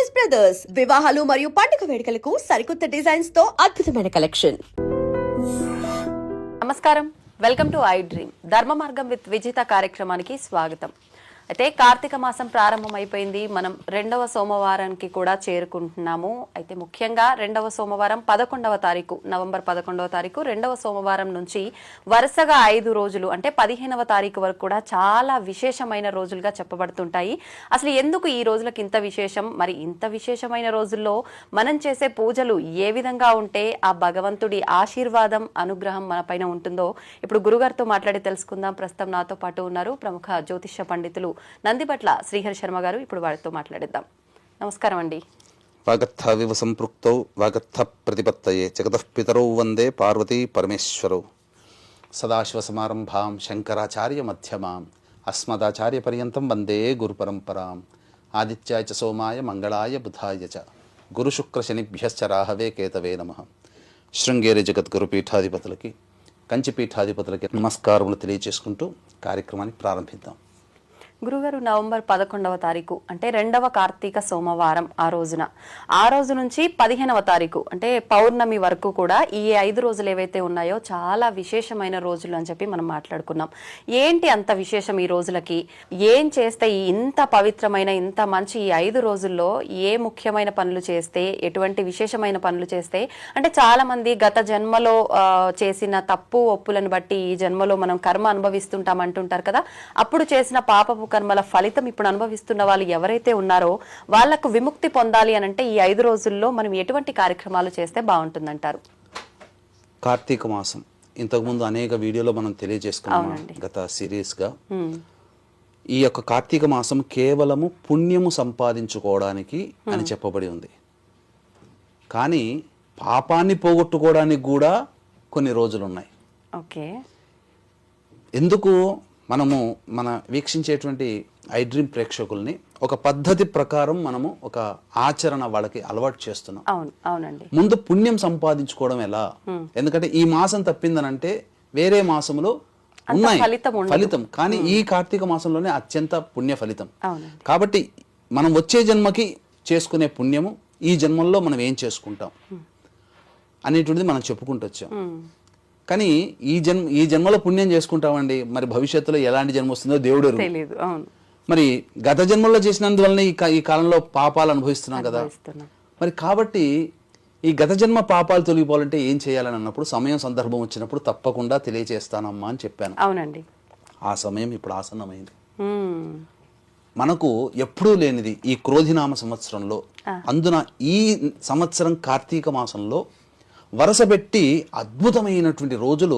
Choice brothers వివాహాలు మరియు పండుగ వేడుకలకు సరికొత్త డిజైన్స్ తో అద్భుతమైన కలెక్షన్. నమస్కారం, వెల్కమ్ టు ఐ డ్రీమ్. ధర్మ మార్గం విత్ విజిత కార్యక్రమానికి స్వాగతం. అయితే కార్తీక మాసం ప్రారంభమైపోయింది. మనం రెండవ సోమవారానికి కూడా చేరుకుంటున్నాము. అయితే ముఖ్యంగా రెండవ సోమవారం 11వ తారీఖు, నవంబర్ 11వ తారీఖు రెండవ సోమవారం నుంచి వరుసగా 5 రోజులు అంటే 15వ తారీఖు వరకు కూడా చాలా విశేషమైన రోజులుగా చెప్పబడుతుంటాయి. అసలు ఎందుకు ఈ రోజులకు ఇంత విశేషం? మరి ఇంత విశేషమైన రోజుల్లో మనం చేసే పూజలు ఏ విధంగా ఉంటే ఆ భగవంతుడి ఆశీర్వాదం, అనుగ్రహం మన పైన ఉంటుందో ఇప్పుడు గురుగారితో మాట్లాడి తెలుసుకుందాం. ప్రస్తుతం నాతో పాటు ఉన్నారు ప్రముఖ జ్యోతిష్య పండితులు నందిపట్ల శ్రీహరి శర్మ గారు. ఇప్పుడు వారితో మాట్లాడిద్దాం. నమస్కారం అండి. వాగర్థ వివ సంపృక్తౌ వాగర్థ ప్రతిపత్తయే జగతః పితరౌ వందే పార్వతీ పరమేశ్వరౌ. సదాశివ సమారంభాం శంకరాచార్య మధ్యమాం అస్మదాచార్య పర్యంతం వందే గురు పరంపరాం. ఆదిత్యాయ చ సోమాయ మంగళాయ బుధాయ చ గురు శుక్ర శనిభ్యశ్చ రాహవే కేతవే నమః. శృంగేరి జగద్గురు పీఠాధిపతులకి, కంచి పీఠాధిపతులకి నమస్కారములు తెలియజేసుకుంటూ కార్యక్రమాన్ని ప్రారంభిద్దాం. గురుగారు, నవంబర్ 11వ తారీఖు అంటే రెండవ కార్తీక సోమవారం ఆ రోజు నుంచి 15వ తారీఖు అంటే పౌర్ణమి వరకు కూడా ఈ 5 రోజులు ఏవైతే ఉన్నాయో చాలా విశేషమైన రోజులు అని చెప్పి మనం మాట్లాడుకున్నాం. ఏంటి అంత విశేషం ఈ రోజులకి? ఏం చేస్తే ఇంత పవిత్రమైన, ఇంత మంచి ఈ 5 రోజుల్లో ఏ ముఖ్యమైన పనులు చేస్తే, ఎటువంటి విశేషమైన పనులు చేస్తే, అంటే చాలా మంది గత జన్మలో చేసిన తప్పు ఒప్పులను బట్టి ఈ జన్మలో మనం కర్మ అనుభవిస్తుంటాం అంటుంటారు కదా. అప్పుడు చేసిన పాపపు కర్మల ఫలితం ఇప్పుడు అనుభవిస్తున్న వాళ్ళు ఎవరైతే ఉన్నారో వాళ్లకు విముక్తి పొందాలి అని అంటే ఈ 5 రోజుల్లో మనం ఎటువంటి కార్యక్రమాలు చేస్తే బాగుంటుందంటారు? కార్తీక మాసం ఇంతకుముందు అనేక వీడియోలో మనం తెలియజేసుకున్నాం గత సిరీస్గా. ఈ యొక్క కార్తీక మాసం కేవలము పుణ్యము సంపాదించుకోవడానికి అని చెప్పబడి ఉంది. కానీ పాపాన్ని పోగొట్టుకోవడానికి కూడా కొన్ని రోజులు ఉన్నాయి. ఓకే. ఎందుకు మనము మన వీక్షించేటువంటి ఐ డ్రీమ్ ప్రేక్షకుల్ని ఒక పద్ధతి ప్రకారం మనము ఒక ఆచరణ వాళ్ళకి అలవాటు చేస్తున్నాం. అవునండి. ముందు పుణ్యం సంపాదించుకోవడం ఎలా? ఎందుకంటే ఈ మాసం తప్పిందనంటే వేరే మాసంలో ఉన్నాయి ఫలితం, కానీ ఈ కార్తీక మాసంలోనే అత్యంత పుణ్య ఫలితం. కాబట్టి మనం వచ్చే జన్మకి చేసుకునే పుణ్యము ఈ జన్మల్లో మనం ఏం చేసుకుంటాం అనేటువంటిది మనం చెప్పుకుంటూ వచ్చాం. కానీ ఈ జన్మలో పుణ్యం చేసుకుంటామండి, మరి భవిష్యత్తులో ఎలాంటి జన్మ వస్తుందో దేవుడు తెలియదు. మరి గత జన్మలో చేసినందువల్లనే ఈ కాలంలో పాపాలు అనుభవిస్తున్నాం కదా. మరి కాబట్టి ఈ గత జన్మ పాపాలు తొలగిపోవాలంటే ఏం చేయాలని అన్నప్పుడు సమయం సందర్భం వచ్చినప్పుడు తప్పకుండా తెలియజేస్తానమ్మా అని చెప్పాను. అవునండి. ఆ సమయం ఇప్పుడు ఆసన్నమైంది. మనకు ఎప్పుడూ లేనిది ఈ క్రోధినామ సంవత్సరంలో, అందున ఈ సంవత్సరం కార్తీక మాసంలో వరుసపెట్టి అద్భుతమైనటువంటి రోజులు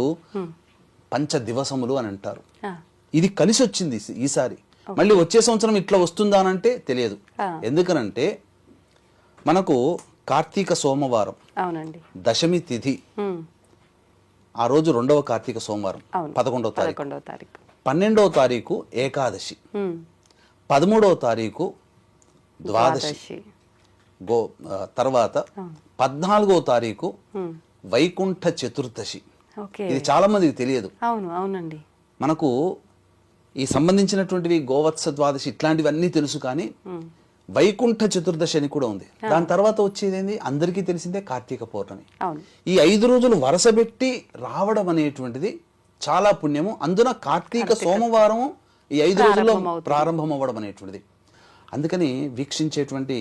పంచ దివసములు అని అంటారు. ఇది కలిసి వచ్చింది ఈసారి. మళ్ళీ వచ్చే సంవత్సరం ఇట్లా వస్తుందా అనంటే తెలియదు. ఎందుకనంటే మనకు కార్తీక సోమవారం దశమి తిథి, ఆ రోజు రెండవ కార్తీక సోమవారం 11వ తారీఖు, 12వ తారీఖు ఏకాదశి, 13వ తారీఖు ద్వాదశి, తర్వాత 14వ తారీఖు వైకుంఠ చతుర్దశి. ఇది చాలా మందికి తెలియదు. అవునండి. మనకు ఈ సంబంధించినటువంటివి గోవత్స ద్వాదశి ఇట్లాంటివన్నీ తెలుసు, కానీ వైకుంఠ చతుర్దశి అని కూడా ఉంది. దాని తర్వాత వచ్చేది అందరికీ తెలిసిందే కార్తీక పౌర్ణమి. ఈ 5 రోజులు వరుసపెట్టి రావడం అనేటువంటిది చాలా పుణ్యము. అందున కార్తీక సోమవారం ఈ 5 రోజుల్లో ప్రారంభం అవ్వడం అనేటువంటిది. అందుకని వీక్షించేటువంటి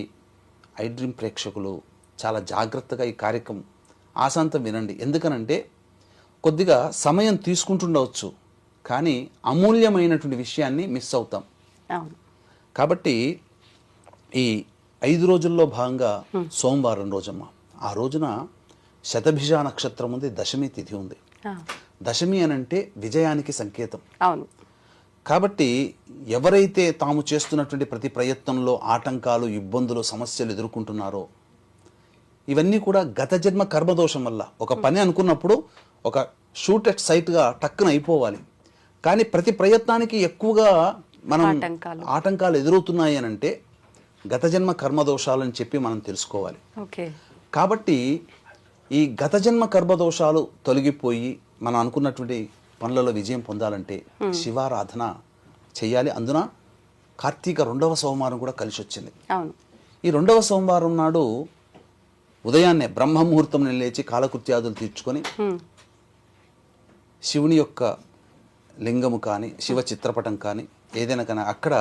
ఐ డ్రీమ్ ప్రేక్షకులు చాలా జాగ్రత్తగా ఈ కార్యక్రమం ఆశాంతం వినండి. ఎందుకనంటే కొద్దిగా సమయం తీసుకుంటుండవచ్చు, కానీ అమూల్యమైనటువంటి విషయాన్ని మిస్ అవుతాం. కాబట్టి ఈ 5 రోజుల్లో భాగంగా సోమవారం రోజమ్మ, ఆ రోజున శతభిష నక్షత్రం ఉంది, దశమి తిథి ఉంది. దశమి అనంటే విజయానికి సంకేతం. కాబట్టి ఎవరైతే తాము చేస్తున్నటువంటి ప్రతి ప్రయత్నంలో ఆటంకాలు, ఇబ్బందులు, సమస్యలు ఎదుర్కొంటున్నారో ఇవన్నీ కూడా గత జన్మ కర్మదోషం వల్ల. ఒక పని అనుకున్నప్పుడు ఒక షూట్ ఎట్ సైట్గా టక్కున అయిపోవాలి, కానీ ప్రతి ప్రయత్నానికి ఎక్కువగా మనం ఆటంకాలు ఎదురవుతున్నాయి అని అంటే గత జన్మ కర్మదోషాలని చెప్పి మనం తెలుసుకోవాలి. కాబట్టి ఈ గత జన్మ కర్మదోషాలు తొలగిపోయి మనం అనుకున్నటువంటి పనులలో విజయం పొందాలంటే శివారాధన చెయ్యాలి. అందున కార్తీక 2వ సోమవారం కూడా కలిసి వచ్చింది. ఈ 2వ సోమవారం నాడు ఉదయాన్నే బ్రహ్మముహూర్తం లేచి కాలకృత్యాదులు తీర్చుకొని శివుని యొక్క లింగము కానీ శివ చిత్రపటం కానీ ఏదైనా కానీ అక్కడ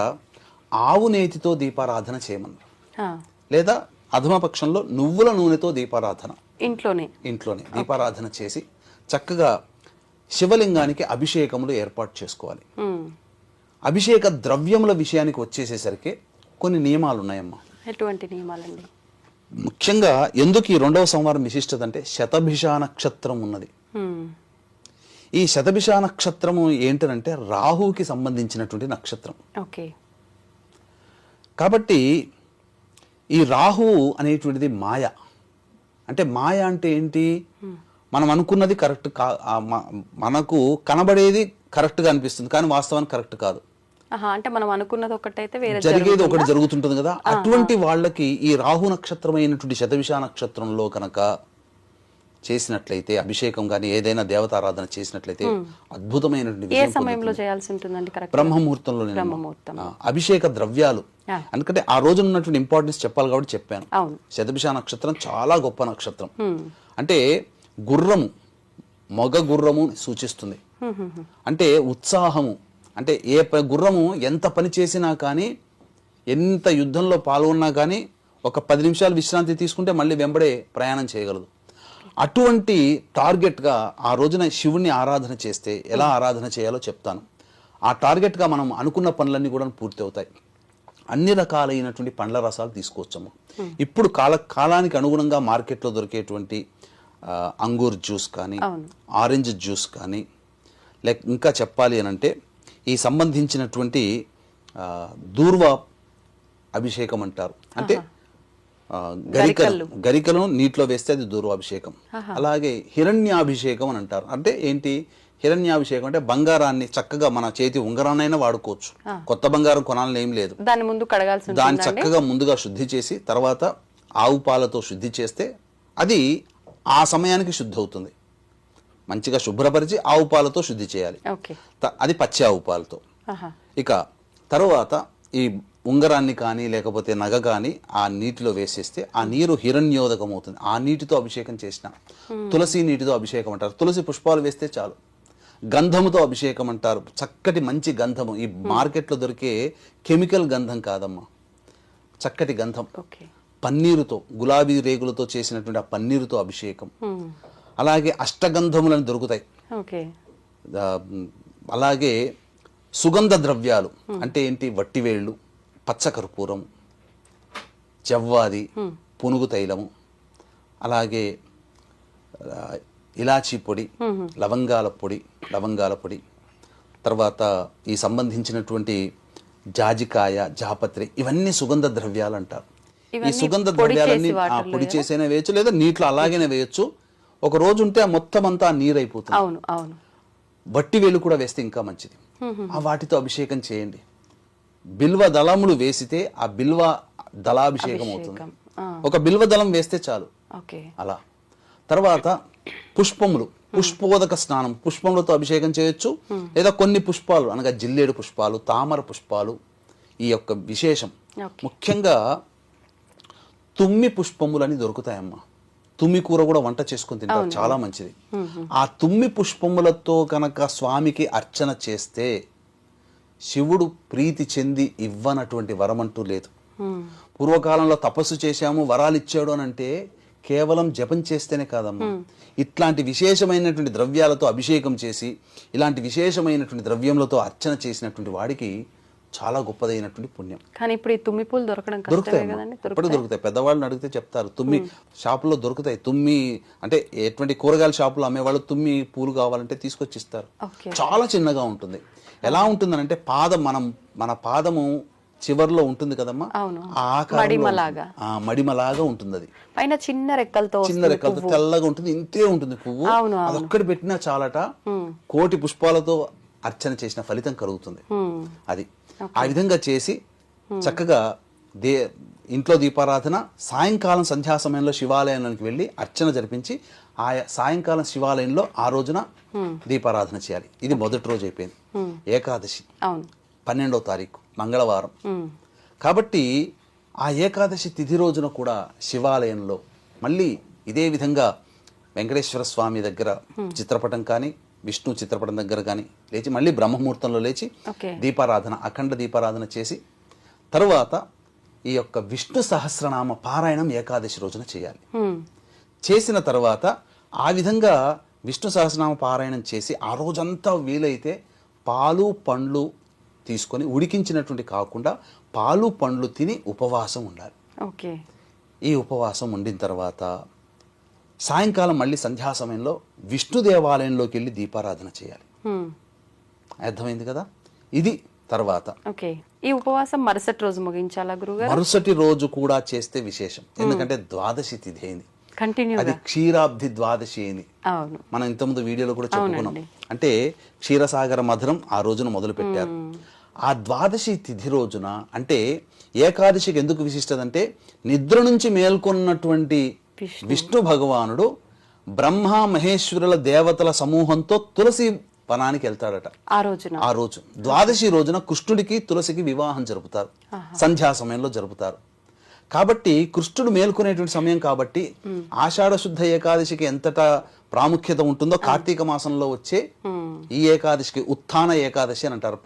ఆవు నేతితో దీపారాధన చేయమన్నారు. లేదా అధమపక్షంలో నువ్వుల నూనెతో దీపారాధన ఇంట్లోనే దీపారాధన చేసి చక్కగా శివలింగానికి అభిషేకములు ఏర్పాటు చేసుకోవాలి. అభిషేక ద్రవ్యముల విషయానికి వచ్చేసేసరికి కొన్ని నియమాలు ఉన్నాయమ్మా. ఎటువంటి నియమాలండి? ముఖ్యంగా ఎందుకు ఈ 2వ సోమవారం విశిష్టత అంటే శతభిష నక్షత్రం ఉన్నది. ఈ శతభిష నక్షత్రము ఏంటంటే రాహువుకి సంబంధించినటువంటి నక్షత్రం. ఓకే. కాబట్టి ఈ రాహువు అనేటువంటిది మాయ. అంటే మాయ అంటే ఏంటి? మనం అనుకున్నది కరెక్ట్ మనకు కనబడేది కరెక్ట్గా అనిపిస్తుంది కానీ వాస్తవానికి కరెక్ట్ కాదు. అంటే మనం అనుకున్నది ఒకటైతే జరిగేది ఒకటి జరుగుతుంటుంది కదా. అటువంటి వాళ్ళకి ఈ రాహు నక్షత్రం అయినటువంటి శతభిష నక్షత్రంలో కనుక చేసినట్లయితే అభిషేకం కానీ ఏదైనా దేవతారాధన చేసినట్లయితే అద్భుతమైనటువంటి సమయంలో చేయాల్సి ఉంటుందండి? బ్రహ్మముహూర్తంలో. అభిషేక ద్రవ్యాలు ఎందుకంటే ఆ రోజు ఉన్నటువంటి ఇంపార్టెన్స్ చెప్పాలి కాబట్టి చెప్పాను. శతభిష నక్షత్రం చాలా గొప్ప నక్షత్రం. అంటే గుర్రము మగ గుర్రము సూచిస్తుంది. అంటే ఉత్సాహము. అంటే ఏ గుర్రము ఎంత పని చేసినా కానీ ఎంత యుద్ధంలో పాల్గొన్నా కానీ ఒక 10 నిమిషాలు విశ్రాంతి తీసుకుంటే మళ్ళీ వెంబడే ప్రయాణం చేయగలదు. అటువంటి టార్గెట్గా ఆ రోజున శివుణ్ణి ఆరాధన చేస్తే ఎలా ఆరాధన చేయాలో చెప్తాను. ఆ టార్గెట్గా మనం అనుకున్న పనులన్నీ కూడా పూర్తి అవుతాయి. అన్ని రకాలైనటువంటి పండ్ల రసాలు తీసుకోవచ్చము. ఇప్పుడు కాలానికి అనుగుణంగా మార్కెట్లో దొరికేటువంటి అంగూర్ జ్యూస్ కానీ ఆరెంజ్ జ్యూస్ కానీ లేక ఇంకా చెప్పాలి అని అంటే ఈ సంబంధించినటువంటి దూర్వ అభిషేకం అంటారు. అంటే గరికలను నీటిలో వేస్తే అది దూర్వాభిషేకం. అలాగే హిరణ్యాభిషేకం అని అంటారు. అంటే ఏంటి హిరణ్యాభిషేకం? అంటే బంగారాన్ని చక్కగా మన చేతి ఉంగరాన్నైనా వాడుకోవచ్చు. కొత్త బంగారం కొనాలని ఏం లేదు. దాన్ని చక్కగా ముందుగా శుద్ధి చేసి తర్వాత ఆవు పాలతో శుద్ధి చేస్తే అది ఆ సమయానికి శుద్ధి అవుతుంది. మంచిగా శుభ్రపరిచి ఆవు పాలతో శుద్ధి చేయాలి. అది పచ్చి ఆవు పాలతో. ఇక తర్వాత ఈ ఉంగరాన్ని కానీ లేకపోతే నగ కానీ ఆ నీటిలో వేసేస్తే ఆ నీరు హిరణ్యోదకం అవుతుంది. ఆ నీటితో అభిషేకం చేసిన తులసి నీటితో అభిషేకం అంటారు. తులసి పుష్పాలు వేస్తే చాలు. గంధముతో అభిషేకం అంటారు. చక్కటి మంచి గంధము. ఈ మార్కెట్లో దొరికే కెమికల్ గంధం కాదమ్మా, చక్కటి గంధం. పన్నీరుతో గులాబీ రేగులతో చేసినటువంటి ఆ పన్నీరుతో అభిషేకం. అలాగే అష్టగంధములను దొరుకుతాయి. అలాగే సుగంధ ద్రవ్యాలు అంటే ఏంటి? వట్టివేళ్ళు, పచ్చకర్పూరం, జవ్వాది, పునుగు తైలము, అలాగే ఇలాచీ పొడి, లవంగాల పొడి, తర్వాత ఈ సంబంధించినటువంటి జాజికాయ, జాపత్రి, ఇవన్నీ సుగంధ ద్రవ్యాలు అంటారు. ఈ సుగంధ ద్రవ్యాలన్నీ పొడి చేసైనా వేయచ్చు లేదా నీటిలో అలాగనే వేయచ్చు. ఒక రోజు ఉంటే ఆ మొత్తం అంతా నీరు అయిపోతుంది. వట్టి వేలు కూడా వేస్తే ఇంకా మంచిది. ఆ వాటితో అభిషేకం చేయండి. బిల్వ దళములు వేసితే ఆ బిల్వ దళాభిషేకం అవుతుంది. ఒక బిల్వ దళం వేస్తే చాలు. అలా తర్వాత పుష్పములు, పుష్పోదక స్నానం, పుష్పములతో అభిషేకం చేయొచ్చు. లేదా కొన్ని పుష్పాలు అనగా జిల్లేడు పుష్పాలు, తామర పుష్పాలు ఈ యొక్క విశేషం. ముఖ్యంగా తుమ్మి పుష్పములని దొరుకుతాయమ్మా. తుమ్మి కూర కూడా వంట చేసుకుని తింటారు, చాలా మంచిది. ఆ తుమ్మి పుష్పములతో కనుక స్వామికి అర్చన చేస్తే శివుడు ప్రీతి చెంది ఇవ్వనటువంటి వరం అంటూ లేదు. పూర్వకాలంలో తపస్సు చేశాము వరాలు ఇచ్చాడు అని అంటే కేవలం జపం చేస్తేనే కాదమ్మా, ఇట్లాంటి విశేషమైనటువంటి ద్రవ్యాలతో అభిషేకం చేసి ఇలాంటి విశేషమైనటువంటి ద్రవ్యములతో అర్చన చేసినటువంటి వాడికి చాలా గొప్పదైనటువంటి పుణ్యం. కానీ ఇప్పుడు ఈ తుమ్మి పూలు దొరుకుతాయి. పెద్దవాళ్ళని అడిగితే చెప్తారు. తుమ్మి షాపులో దొరుకుతాయి. తుమ్మి అంటే ఎటువంటి కూరగాయల షాపులో అమ్మేవాళ్ళు తుమ్మి పూలు కావాలంటే తీసుకొచ్చి ఇస్తారు. చాలా చిన్నగా ఉంటుంది. ఎలా ఉంటుందనంటే మన పాదము చివర్లో ఉంటుంది కదమ్మా, మడిమలాగా ఉంటుంది. అది పైన చిన్న రెక్కలతో తెల్లగా ఉంటుంది. ఇంతే ఉంటుంది పువ్వు. అదొక్కటి పెట్టినా చాలట కోటి పుష్పాలతో అర్చన చేసిన ఫలితం కలుగుతుంది. అది ఆ విధంగా చేసి చక్కగా ఇంట్లో దీపారాధన, సాయంకాలం సంధ్యా సమయంలో శివాలయంలోకి వెళ్ళి అర్చన జరిపించి ఆ సాయంకాలం శివాలయంలో ఆ రోజున దీపారాధన చేయాలి. ఇది మొదటి రోజు అయిపోయింది. ఏకాదశి 12వ తారీఖు మంగళవారం. కాబట్టి ఆ ఏకాదశి తిథి రోజున కూడా శివాలయంలో మళ్ళీ ఇదే విధంగా వెంకటేశ్వర స్వామి దగ్గర చిత్రపటం కానీ విష్ణు చిత్రపటం దగ్గర కానీ లేచి మళ్ళీ బ్రహ్మముహూర్తంలో లేచి దీపారాధన అఖండ దీపారాధన చేసి తరువాత ఈ యొక్క విష్ణు సహస్రనామ పారాయణం ఏకాదశి రోజున చేయాలి. చేసిన తర్వాత ఆ విధంగా విష్ణు సహస్రనామ పారాయణం చేసి ఆ రోజంతా వీలైతే పాలు పండ్లు తీసుకొని ఉడికించినటువంటి కాకుండా పాలు పండ్లు తిని ఉపవాసం ఉండాలి. ఈ ఉపవాసం ఉండిన తర్వాత సాయంకాలం మళ్ళీ సంధ్యా సమయంలో విష్ణు దేవాలయంలోకి వెళ్ళి దీపారాధన చేయాలి. అర్థమైంది కదా? ఇది తర్వాత ఈ ఉపవాసం మరుసటి రోజు ముగించాలా గురుగారు? మరుసటి రోజు కూడా చేస్తే విశేషం. ఎందుకంటే ద్వాదశి తిథి అయింది, అది క్షీరాబ్ది ద్వాదశి అయింది. మనం ఇంతకుముందు వీడియోలో కూడా చెప్పుకున్నాం. అంటే క్షీరసాగర మధురం ఆ రోజున మొదలు పెట్టారు. ఆ ద్వాదశి తిథి రోజున అంటే ఏకాదశికి ఎందుకు విశిష్టత అంటే నిద్ర నుంచి మేల్కొన్నటువంటి విష్ణు భగవానుడు బ్రహ్మ మహేశ్వరుల దేవతల సమూహంతో తులసి వనానికి వెళ్తాడట. ఆ రోజు ద్వాదశి రోజున కృష్ణుడికి తులసికి వివాహం జరుపుతారు, సంధ్యా సమయంలో జరుపుతారు. కాబట్టి కృష్ణుడు మేల్కొనేటువంటి సమయం కాబట్టి ఆషాఢ శుద్ధ ఏకాదశికి ఎంతటా ప్రాముఖ్యత ఉంటుందో కార్తీక మాసంలో వచ్చే ఈ ఏకాదశికి ఉత్థాన ఏకాదశి అని అంటారు,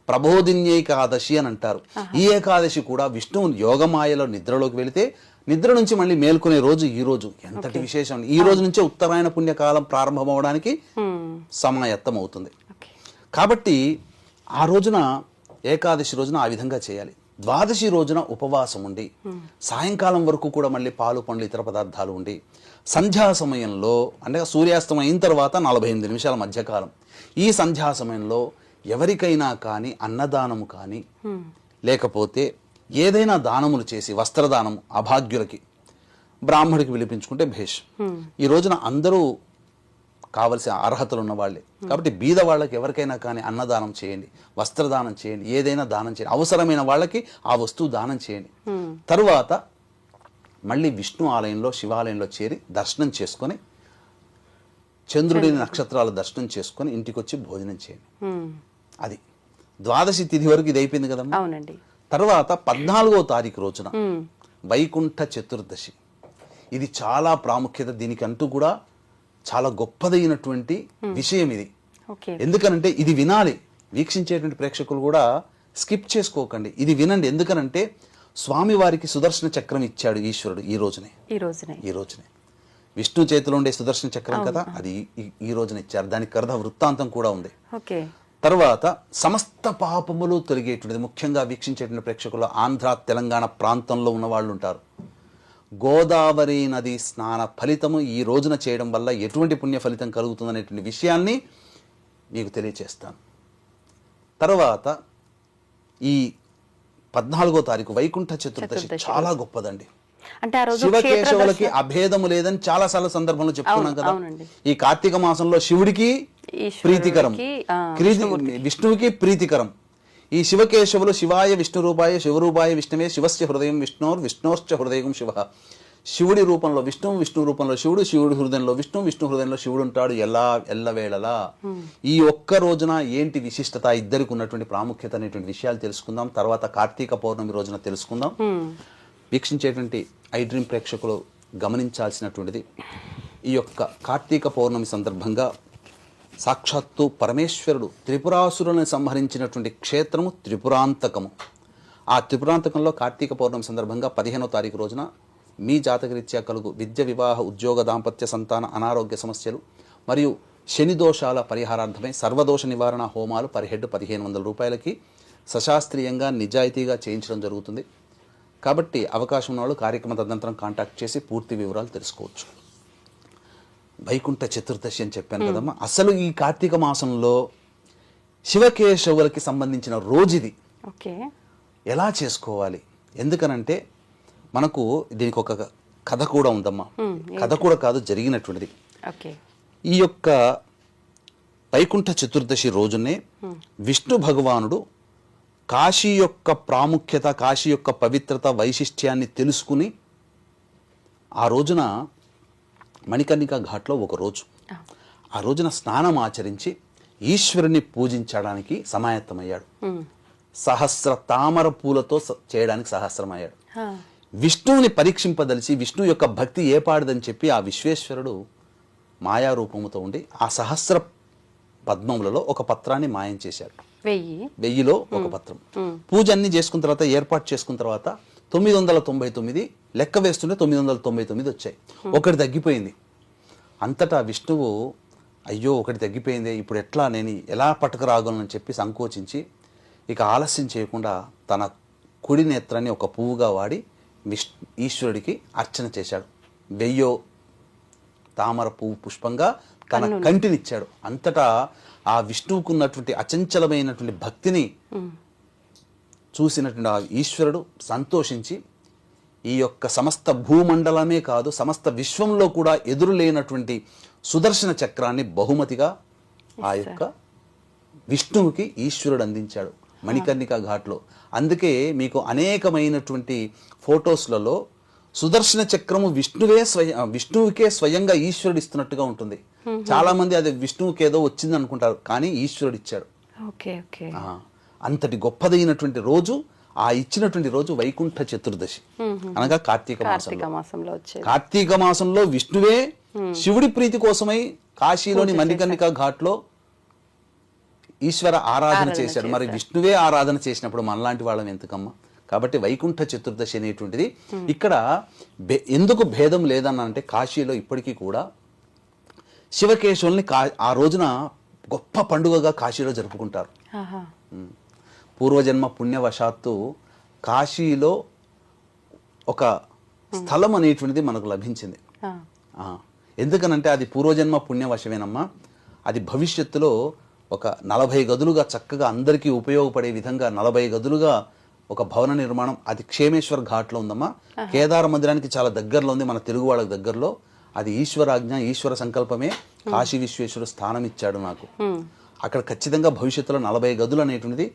ప్రబోధిన్యేకాదశి అని అంటారు. ఈ ఏకాదశి కూడా విష్ణువు యోగమాయలో నిద్రలోకి వెళితే నిద్ర నుంచి మళ్ళీ మేల్కొనే రోజు ఈ రోజు. ఎంతటి విశేషం! ఈ రోజు నుంచే ఉత్తరాయణ పుణ్యకాలం ప్రారంభమవడానికి సమాయత్తం అవుతుంది. కాబట్టి ఆ రోజున ఏకాదశి రోజున ఆ విధంగా చేయాలి. ద్వాదశి రోజున ఉపవాసం ఉండి సాయంకాలం వరకు కూడా మళ్ళీ పాలు పండ్లు ఇతర పదార్థాలు ఉండి సంధ్యా సమయంలో అంటే సూర్యాస్తం అయిన తర్వాత 48 నిమిషాల మధ్యకాలం ఈ సంధ్యా సమయంలో ఎవరికైనా కానీ అన్నదానము కానీ లేకపోతే ఏదైనా దానములు చేసి వస్త్రదానము అభాగ్యులకి బ్రాహ్మడికి విలిపించుకుంటే భేష్. ఈ రోజున అందరూ కావలసిన అర్హతలు ఉన్న వాళ్ళే కాబట్టి బీద వాళ్ళకి ఎవరికైనా కానీ అన్నదానం చేయండి, వస్త్రదానం చేయండి, ఏదైనా దానం చేయండి, అవసరమైన వాళ్ళకి ఆ వస్తువు దానం చేయండి. తరువాత మళ్ళీ విష్ణు ఆలయంలో శివాలయంలో చేరి దర్శనం చేసుకొని చంద్రుడి నక్షత్రాల దర్శనం చేసుకొని ఇంటికి వచ్చి భోజనం చేయండి. అది ద్వాదశి తిథి వరకు ఇది అయిపోయింది కదమ్మా. తర్వాత 14వ తారీఖు రోజున వైకుంఠ చతుర్దశి. ఇది చాలా ప్రాముఖ్యత, దీనికంటూ కూడా చాలా గొప్పదైనటువంటి విషయం ఇది. ఎందుకనంటే ఇది వినాలి, వీక్షించేటువంటి ప్రేక్షకులు కూడా స్కిప్ చేసుకోకండి, ఇది వినండి. ఎందుకనంటే స్వామి వారికి సుదర్శన చక్రం ఇచ్చాడు ఈశ్వరుడు ఈ రోజునే. విష్ణు చేతిలో ఉండే సుదర్శన చక్రం కదా, అది ఈ రోజున ఇచ్చారు. దానికి అర్ధ వృత్తాంతం కూడా ఉంది. తర్వాత సమస్త పాపములు తొలగేటువంటిది, ముఖ్యంగా వీక్షించేటువంటి ప్రేక్షకులు ఆంధ్ర తెలంగాణ ప్రాంతంలో ఉన్న వాళ్ళు ఉంటారు. గోదావరి నది స్నాన ఫలితము ఈ రోజున చేయడం వల్ల ఎటువంటి పుణ్య ఫలితం కలుగుతుందనేటువంటి విషయాన్ని మీకు తెలియచేస్తాను. తర్వాత ఈ 14వ తారీఖు వైకుంఠ చతుర్దశి చాలా గొప్పదండి. శివకేశవులకి అభేదము లేదని చాలా సార్లు సందర్భంలో చెప్పుకున్నాం కదా. ఈ కార్తీక మాసంలో శివుడికి ప్రీతికరం, విష్ణువుకి ప్రీతికరం. ఈ శివకేశవులు శివాయ విష్ణు రూపాయ శివరూపాయ విష్ణువే శివస్య హృదయం విష్ణోశ్చ హృదయం శివ. శివుడి రూపంలో విష్ణువు, విష్ణు రూపంలో శివుడు, శివుడి హృదయంలో విష్ణు, విష్ణు హృదయంలో శివుడు ఉంటాడు ఎల్లవేళలా. ఈ ఒక్క రోజున ఏంటి విశిష్టత, ఇద్దరికి ఉన్నటువంటి ప్రాముఖ్యత అనేటువంటి విషయాలు తెలుసుకుందాం. తర్వాత కార్తీక పౌర్ణమి రోజున తెలుసుకుందాం. వీక్షించేటువంటి ఐ డ్రీమ్ ప్రేక్షకులు గమనించాల్సినటువంటిది, ఈ యొక్క కార్తీక పౌర్ణమి సందర్భంగా సాక్షాత్తు పరమేశ్వరుడు త్రిపురాసురులను సంహరించినటువంటి క్షేత్రము త్రిపురాంతకము. ఆ త్రిపురాంతకంలో కార్తీక పౌర్ణమి సందర్భంగా 15వ తారీఖు రోజున మీ జాతకరీత్యా కలుగు విద్య, వివాహ, ఉద్యోగ, దాంపత్య, సంతాన, అనారోగ్య సమస్యలు మరియు శని దోషాల పరిహారార్థమై సర్వదోష నివారణ హోమాలు పర్ హెడ్ 1500 రూపాయలకి సశాస్త్రీయంగా నిజాయితీగా చేయించడం జరుగుతుంది. కాబట్టి అవకాశం ఉన్న వాళ్ళు కార్యక్రమ తదనంతరం కాంటాక్ట్ చేసి పూర్తి వివరాలు తెలుసుకోవచ్చు. వైకుంఠ చతుర్దశి అని చెప్పాను కదమ్మా. అసలు ఈ కార్తీక మాసంలో శివకేశవులకి సంబంధించిన రోజుది. ఎలా చేసుకోవాలి? ఎందుకనంటే మనకు దీనికి ఒక కథ కూడా ఉందమ్మా. కథ కూడా కాదు, జరిగినటువంటిది. ఈ యొక్క వైకుంఠ చతుర్దశి రోజునే విష్ణు భగవానుడు కాశీ యొక్క ప్రాముఖ్యత, కాశీ యొక్క పవిత్రత, వైశిష్ట్యాన్ని తెలుసుకుని ఆ రోజున మణికర్ణికా ఘాట్లో ఒక రోజు ఆ రోజున స్నానం ఆచరించి ఈశ్వరుని పూజించడానికి సమాయత్తమయ్యాడు. సహస్ర తామర పూలతో చేయడానికి సహస్రమయ్యాడు. విష్ణువుని పరీక్షింపదలిచి విష్ణువు యొక్క భక్తి ఏపాడదని చెప్పి ఆ విశ్వేశ్వరుడు మాయారూపముతో ఉండి ఆ సహస్ర పద్మములలో ఒక పత్రాన్ని మాయం చేశాడు. 1000లో ఒక పత్రం. పూజ అన్ని చేసుకున్న తర్వాత ఏర్పాటు చేసుకున్న తర్వాత 999 లెక్క వేస్తుంటే 999 వచ్చాయి. ఒకటి తగ్గిపోయింది. అంతటా విష్ణువు అయ్యో ఒకటి తగ్గిపోయింది, ఇప్పుడు ఎట్లా నేను ఎలా పట్టుకురాగలను చెప్పి సంకోచించి ఇక ఆలస్యం చేయకుండా తన కుడి నేత్రాన్ని ఒక పువ్వుగా వాడి ఈశ్వరుడికి అర్చన చేశాడు. 1000 తామర పువ్వు పుష్పంగా తన కంటినిచ్చాడు. అంతటా ఆ విష్ణువుకు ఉన్నటువంటి అచంచలమైనటువంటి భక్తిని చూసినటువంటి ఆ ఈశ్వరుడు సంతోషించి ఈ యొక్క సమస్త భూమండలమే కాదు సమస్త విశ్వంలో కూడా ఎదురు లేనటువంటి సుదర్శన చక్రాన్ని బహుమతిగా ఆ యొక్క విష్ణువుకి ఈశ్వరుడు అందించాడు మణికర్ణిక ఘాట్లో. అందుకే మీకు అనేకమైనటువంటి ఫొటోస్లలో సుదర్శన చక్రము విష్ణువుకే స్వయంగా ఈశ్వరుడు ఇస్తున్నట్టుగా ఉంటుంది. చాలా మంది అది విష్ణువుకి ఏదో వచ్చింది అనుకుంటారు, కానీ ఈశ్వరుడు ఇచ్చాడు. అంతటి గొప్పదైనటువంటి రోజు ఆ ఇచ్చినటువంటి రోజు వైకుంఠ చతుర్దశి అనగా కార్తీక మాసంలో. కార్తీక మాసంలో విష్ణువే శివుడి ప్రీతి కోసమై కాశీలోని మణికర్ణిక ఘాట్లో ఈశ్వర ఆరాధన చేశాడు. మరి విష్ణువే ఆరాధన చేసినప్పుడు మనలాంటి వాళ్ళం ఎందుకమ్మా? కాబట్టి వైకుంఠ చతుర్దశి అనేటువంటిది ఇక్కడ ఎందుకు భేదం లేదన్నంటే కాశీలో ఇప్పటికీ కూడా శివకేశవుల్ని ఆ రోజున గొప్ప పండుగగా కాశీలో జరుపుకుంటారు. పూర్వజన్మ పుణ్యవశాత్తు కాశీలో ఒక స్థలం అనేటువంటిది మనకు లభించింది. ఎందుకనంటే అది పూర్వజన్మ పుణ్యవశమేనమ్మా. అది భవిష్యత్తులో ఒక 40 గదులుగా చక్కగా అందరికీ ఉపయోగపడే విధంగా 40 గదులుగా ఒక భవన నిర్మాణం అది క్షేమేశ్వర్ ఘాట్లో ఉందమ్మా. కేదార మందిరానికి చాలా దగ్గరలో ఉంది, మన తెలుగు వాళ్ళకి దగ్గరలో. అది ఈశ్వరాజ్ఞ, ఈశ్వర సంకల్పమే. కాశీ విశ్వేశ్వరుడు స్థానం ఇచ్చాడు నాకు. అక్కడ ఖచ్చితంగా భవిష్యత్తులో 40 గదులు అనేటువంటిది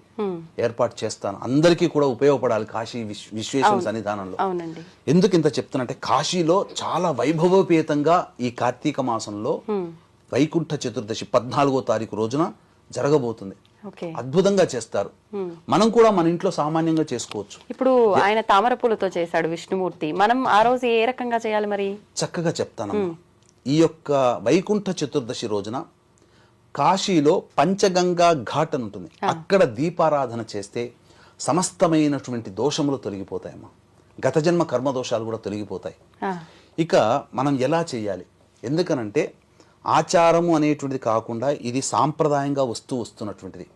ఏర్పాటు చేస్తాను. అందరికీ కూడా ఉపయోగపడాలి కాశీ విశ్వేశ్వర సన్నిధానంలో. ఎందుకు ఇంత చెప్తున్నంటే కాశీలో చాలా వైభవోపేతంగా ఈ కార్తీక మాసంలో వైకుంఠ చతుర్దశి 14వ తారీఖు రోజున జరగబోతుంది. అద్భుతంగా చేస్తారు. మనం కూడా మన ఇంట్లో సామాన్యంగా చేసుకోవచ్చు. ఇప్పుడు ఆయన తామర పూలతో చేశాడు విష్ణుమూర్తి, మనం ఆ రోజు ఏ రకంగా చేయాలి మరి? చక్కగా చెప్తానమ్మా. ఈ యొక్క వైకుంఠ చతుర్దశి రోజున కాశీలో పంచగంగా ఘాట్ అని ఉంటుంది. అక్కడ దీపారాధన చేస్తే సమస్తమైనటువంటి దోషములు తొలగిపోతాయమ్మా. గత జన్మ కర్మ దోషాలు కూడా తొలగిపోతాయి. ఇక మనం ఎలా చేయాలి? ఎందుకనంటే ఆచారము అనేటువంటిది కాకుండా ఇది సాంప్రదాయంగా వస్తున్నటువంటిది,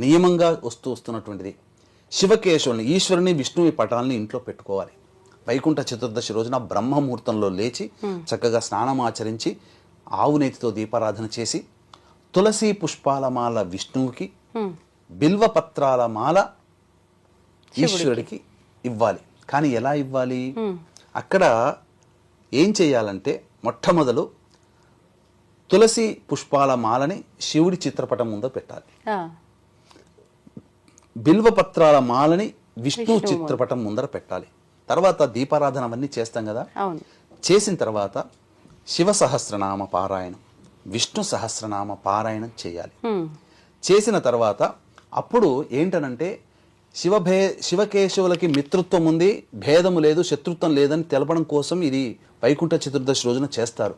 నియమంగా వస్తున్నటువంటిది. శివకేశవుల్ని ఈశ్వరుని విష్ణువి పటాలని ఇంట్లో పెట్టుకోవాలి. వైకుంఠ చతుర్దశి రోజున బ్రహ్మముహూర్తంలో లేచి చక్కగా స్నానం ఆచరించి ఆవు నేతితో దీపారాధన చేసి తులసి పుష్పాల మాల విష్ణువుకి, బిల్వ పత్రాల మాల ఈశ్వరుడికి ఇవ్వాలి. కానీ ఎలా ఇవ్వాలి? అక్కడ ఏం చేయాలంటే మొట్టమొదలు తులసి పుష్పాల మాలని శివుడి చిత్రపటం ముందు పెట్టాలి. బిల్వ పత్రాల మాలని విష్ణు చిత్రపటం ముందర పెట్టాలి. తర్వాత దీపారాధన అవన్నీ చేస్తాం కదా. చేసిన తర్వాత శివ సహస్రనామ పారాయణం, విష్ణు సహస్రనామ పారాయణం చేయాలి. చేసిన తర్వాత అప్పుడు ఏంటనంటే శివకేశవులకి మిత్రత్వం ఉంది, భేదము లేదు, శత్రుత్వం లేదని తెలపడం కోసం ఇది వైకుంఠ చతుర్దశి రోజున చేస్తారు.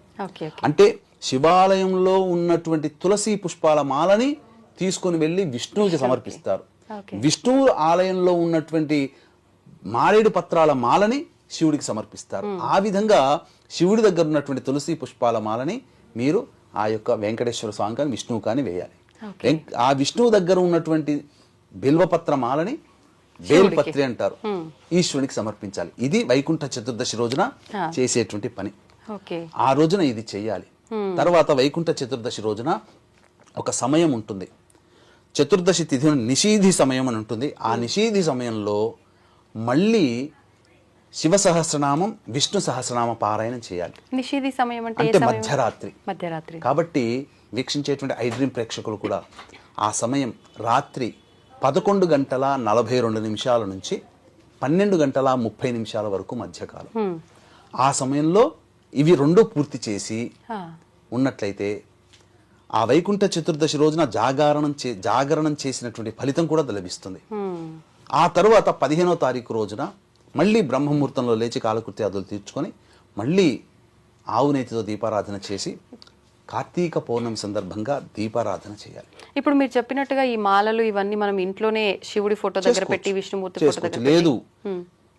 అంటే శివాలయంలో ఉన్నటువంటి తులసి పుష్పాల మాలని తీసుకొని వెళ్ళి విష్ణువుకి సమర్పిస్తారు. విష్ణువు ఆలయంలో ఉన్నటువంటి మారేడు పత్రాల మాలని శివుడికి సమర్పిస్తారు. ఆ విధంగా శివుడి దగ్గర ఉన్నటువంటి తులసి పుష్పాల మాలని మీరు ఆ యొక్క వెంకటేశ్వర స్వామి కానీ విష్ణువు కానీ వేయాలి. ఆ విష్ణువు దగ్గర ఉన్నటువంటి బిల్వపత్ర మాలని బేల్పత్రి అంటారు, ఈశ్వరునికి సమర్పించాలి. ఇది వైకుంఠ చతుర్దశి రోజున చేసేటువంటి పని. ఆ రోజున ఇది చెయ్యాలి. తర్వాత వైకుంఠ చతుర్దశి రోజున ఒక సమయం ఉంటుంది. చతుర్దశి తిథి నిషీధి సమయం అని ఉంటుంది. ఆ నిషీధి సమయంలో మళ్ళీ శివ సహస్రనామం, విష్ణు సహస్రనామ పారాయణం చేయాలి. నిషీధి సమయం అంటే మధ్యరాత్రి. కాబట్టి వీక్షించేటువంటి ఐ డ్రీమ్ ప్రేక్షకులు కూడా ఆ సమయం రాత్రి 11:42 నుంచి 12:30 వరకు మధ్యకాలం. ఆ సమయంలో ఇవి రెండు పూర్తి చేసి ఉన్నట్లయితే ఆ వైకుంఠ చతుర్దశి రోజున జాగరణం చేసినటువంటి ఫలితం కూడా లభిస్తుంది. ఆ తరువాత 15వ తారీఖు రోజున మళ్ళీ బ్రహ్మముహూర్తంలో లేచి కాలకృత్యాదులు తీర్చుకొని మళ్ళీ ఆవు నేతితో దీపారాధన చేసి కార్తీక పౌర్ణమి సందర్భంగా దీపారాధన చేయాలి. ఇప్పుడు మీరు చెప్పినట్టుగా ఈ మాలలు ఇవన్నీ మనం ఇంట్లోనే శివుడి ఫోటో దగ్గర పెట్టి విష్ణుమూర్తి ఫోటో దగ్గర లేదు,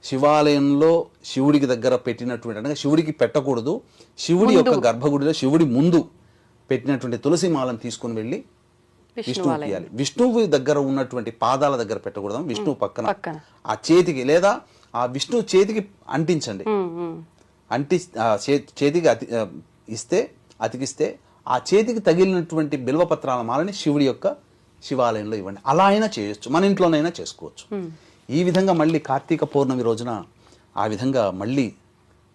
శివాలయంలో శివుడికి దగ్గర పెట్టినటువంటి అంటే శివుడికి పెట్టకూడదు, శివుడి యొక్క గర్భగుడిలో శివుడి ముందు పెట్టినటువంటి తులసి మాలను తీసుకుని వెళ్ళి విష్ణువుకి ఇవ్వాలి. విష్ణువు దగ్గర ఉన్నటువంటి పాదాల దగ్గర పెట్టకూడదు, విష్ణువు పక్కన ఆ చేతికి లేదా ఆ విష్ణువు చేతికి అంటించండి. చేతికి అతికిస్తే ఆ చేతికి తగిలినటువంటి బిల్వపత్రాల మాలని శివుడి యొక్క శివాలయంలో ఇవ్వండి. అలా అయినా చేయొచ్చు, మన ఇంట్లోనైనా చేసుకోవచ్చు. ఈ విధంగా మళ్ళీ కార్తీక పౌర్ణమి రోజున ఆ విధంగా మళ్ళీ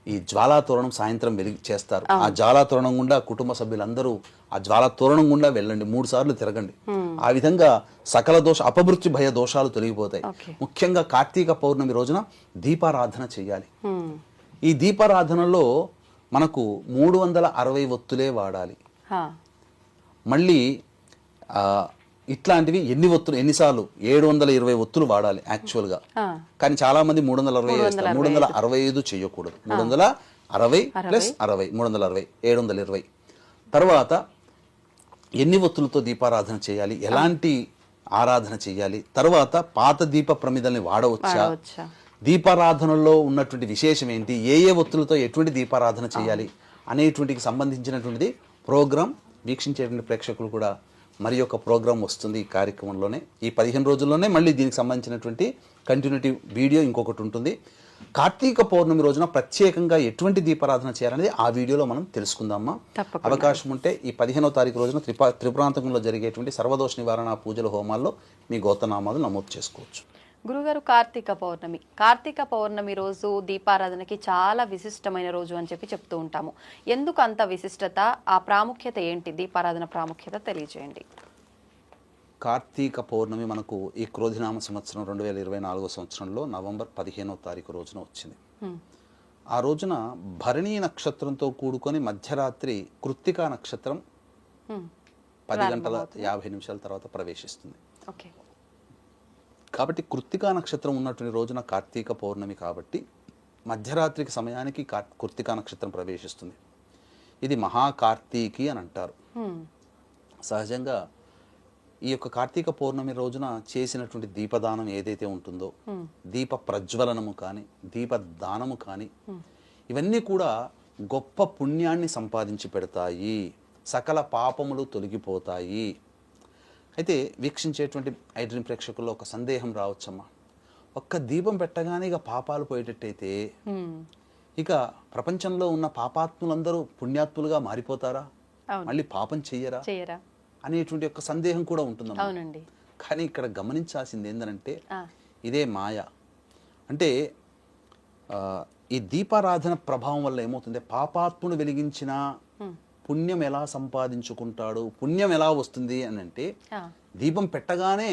ఈ జ్వాలాతోరణం సాయంత్రం వెలిగి చేస్తారు. ఆ జ్వాలాతోరణం గుండా కుటుంబ సభ్యులందరూ ఆ జ్వాలాతోరణం గుండా వెళ్ళండి, 3 సార్లు తిరగండి. ఆ విధంగా సకల అపమృత్యు భయ దోషాలు తొలగిపోతాయి. ముఖ్యంగా కార్తీక పౌర్ణమి రోజున దీపారాధన చేయాలి. ఈ దీపారాధనలో మనకు 360 ఒత్తులే వాడాలి. మళ్ళీ ఇట్లాంటివి ఎన్నిసార్లు 720 ఒత్తులు వాడాలి యాక్చువల్గా. కానీ చాలా మంది 365 చేయకూడదు. 360 ప్లస్ 60 360 720. తర్వాత ఎన్ని ఒత్తులతో దీపారాధన చేయాలి, ఎలాంటి ఆరాధన చేయాలి, తర్వాత పాత దీప ప్రమిదల్ని వాడవచ్చా, దీపారాధనలో ఉన్నటువంటి విశేషం ఏంటి, ఏ ఒత్తులతో ఎటువంటి దీపారాధన చేయాలి అనేటువంటికి సంబంధించినటువంటిది ప్రోగ్రాం వీక్షించేటువంటి ప్రేక్షకులు కూడా మరి యొక్క ప్రోగ్రాం వస్తుంది ఈ కార్యక్రమంలోనే. ఈ 15 రోజుల్లోనే మళ్ళీ దీనికి సంబంధించినటువంటి కంటిన్యూటీ వీడియో ఇంకొకటి ఉంటుంది. కార్తీక పౌర్ణమి రోజున ప్రత్యేకంగా ఎటువంటి దీపారాధన చేయాలనేది ఆ వీడియోలో మనం తెలుసుకుందామా. అవకాశం ఉంటే ఈ 15వ తారీఖు రోజున త్రిపురాంతకంలో జరిగేటువంటి సర్వదోష నివారణ పూజల హోమాల్లో మీ గోత్రనామాలు నమోదు చేసుకోవచ్చు. గురుగారు, కార్తీక పౌర్ణమి రోజు దీపారాధనకి చాలా విశిష్టమైన రోజు అని చెప్తూ ఉంటాము. ఎందుకు అంత విశిష్టత, ఆ ప్రాముఖ్యత ఏంటి, దీపారాధన ప్రాముఖ్యత తెలియజేయండి. కార్తీక పౌర్ణమి మనకు ఈ క్రోధినామ సంవత్సరం 2024 సంవత్సరంలో నవంబర్ 15వ తారీఖు రోజున వచ్చింది. ఆ రోజున భరణీ నక్షత్రంతో కూడుకొని మధ్యరాత్రి కృత్తికా నక్షత్రం 10 గంటల 50 నిమిషాల తర్వాత ప్రవేశిస్తుంది. కాబట్టి కృత్తికా నక్షత్రం ఉన్నటువంటి రోజున కార్తీక పౌర్ణమి కాబట్టి మధ్యరాత్రికి సమయానికి కృత్తికా నక్షత్రం ప్రవేశిస్తుంది. ఇది మహాకార్తీకి అని అంటారు. సహజంగా ఈ యొక్క కార్తీక పౌర్ణమి రోజున చేసినటువంటి దీపదానం ఏదైతే ఉంటుందో, దీప ప్రజ్వలనము కానీ దీపదానము కానీ ఇవన్నీ కూడా గొప్ప పుణ్యాన్ని సంపాదించి పెడతాయి, సకల పాపములు తొలగిపోతాయి. అయితే వీక్షించేటువంటి ఐడ్రీమ్ ప్రేక్షకుల్లో ఒక సందేహం రావచ్చమ్మా, ఒక్క దీపం పెట్టగానే ఇక పాపాలు పోయేటట్టయితే ఇక ప్రపంచంలో ఉన్న పాపాత్ములందరూ పుణ్యాత్ములుగా మారిపోతారా, మళ్ళీ పాపం చెయ్యరా అనేటువంటి ఒక సందేహం కూడా ఉంటుందమ్మా. కానీ ఇక్కడ గమనించాల్సింది ఏంటంటే ఇదే మాయ. అంటే ఈ దీపారాధన ప్రభావం వల్ల ఏమవుతుంది, పాపాత్మును వెలిగించిన పుణ్యం ఎలా సంపాదించుకుంటాడు, పుణ్యం ఎలా వస్తుంది అని అంటే, దీపం పెట్టగానే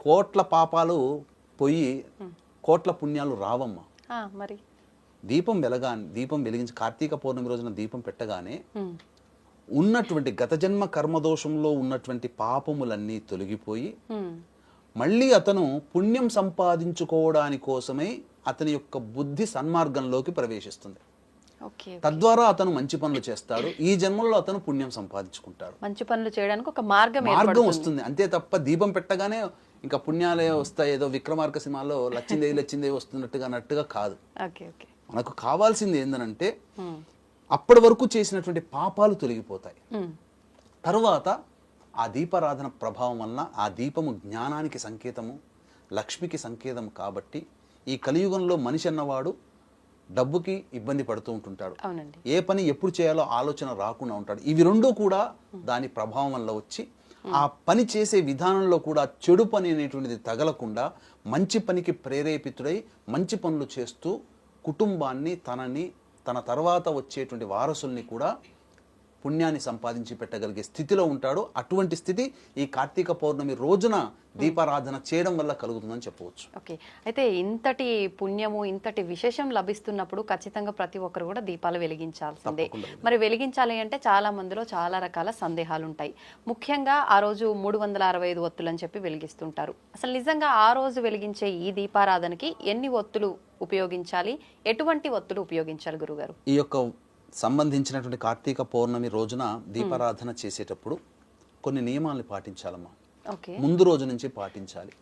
కోట్ల పాపాలు పోయి కోట్ల పుణ్యాలు రావమ్మా. మరి దీపం వెలిగించి కార్తీక పౌర్ణమి రోజున దీపం పెట్టగానే ఉన్నటువంటి గత జన్మ కర్మదోషంలో ఉన్నటువంటి పాపములన్నీ తొలగిపోయి మళ్ళీ అతను పుణ్యం సంపాదించుకోవడాని కోసమై అతని యొక్క బుద్ధి సన్మార్గంలోకి ప్రవేశిస్తుంది. తద్వారా అతను మంచి పనులు చేస్తాడు, ఈ జన్మలో అతను పుణ్యం సంపాదించుకుంటాడు, మంచి పనులు చేయడానికి ఒక మార్గం వస్తుంది. అంతే తప్ప దీపం పెట్టగానే ఇంకా పుణ్యాలే వస్తాయి, ఏదో విక్రమార్క సినిమాలో లచ్చిందేవి వస్తున్నట్టుగా కాదు. మనకు కావాల్సింది ఏంటంటే అప్పటి వరకు చేసినటువంటి పాపాలు తొలగిపోతాయి. తరువాత ఆ దీపారాధన ప్రభావం వలన ఆ దీపము జ్ఞానానికి సంకేతము, లక్ష్మికి సంకేతం. కాబట్టి ఈ కలియుగంలో మనిషి అన్నవాడు డబ్బుకి ఇబ్బంది పడుతూ ఉంటుంటాడు, ఏ పని ఎప్పుడు చేయాలో ఆలోచన రాకుండా ఉంటాడు. ఇవి రెండూ కూడా దాని ప్రభావం వల్ల వచ్చి ఆ పని చేసే విధానంలో కూడా చెడు పని అనేటువంటిది తగలకుండా మంచి పనికి ప్రేరేపితుడై మంచి పనులు చేస్తూ కుటుంబాన్ని, తన తర్వాత వచ్చేటువంటి వారసుల్ని కూడా పుణ్యాన్ని సంపాదించి పెట్టగలిగే స్థితిలో ఉంటాడు. అటువంటి స్థితి ఈ కార్తీక పౌర్ణమి రోజున దీపారాధన చేయడం వల్ల కలుగుతుందని చెప్పవచ్చు. ఓకే, అయితే ఇంతటి పుణ్యము ఇంతటి విశేషం లభిస్తున్నప్పుడు ఖచ్చితంగా ప్రతి ఒక్కరు కూడా దీపాలు వెలిగించాల్సిందే. మరి వెలిగించాలి అంటే చాలా మందిలో చాలా రకాల సందేహాలు ఉంటాయి. ముఖ్యంగా ఆ రోజు 365 ఒత్తులు అని చెప్పి వెలిగిస్తుంటారు. అసలు నిజంగా ఆ రోజు వెలిగించే ఈ దీపారాధనకి ఎన్ని ఒత్తులు ఉపయోగించాలి, ఎటువంటి ఒత్తులు ఉపయోగించాలి గురుగారు? ఈ యొక్క సంబంధించినటువంటి కార్తీక పౌర్ణమి రోజున దీపారాధన చేసేటప్పుడు కొన్ని నియమాలను పాటించాలమ్మా. ముందు రోజు నుంచి పాటించాలి.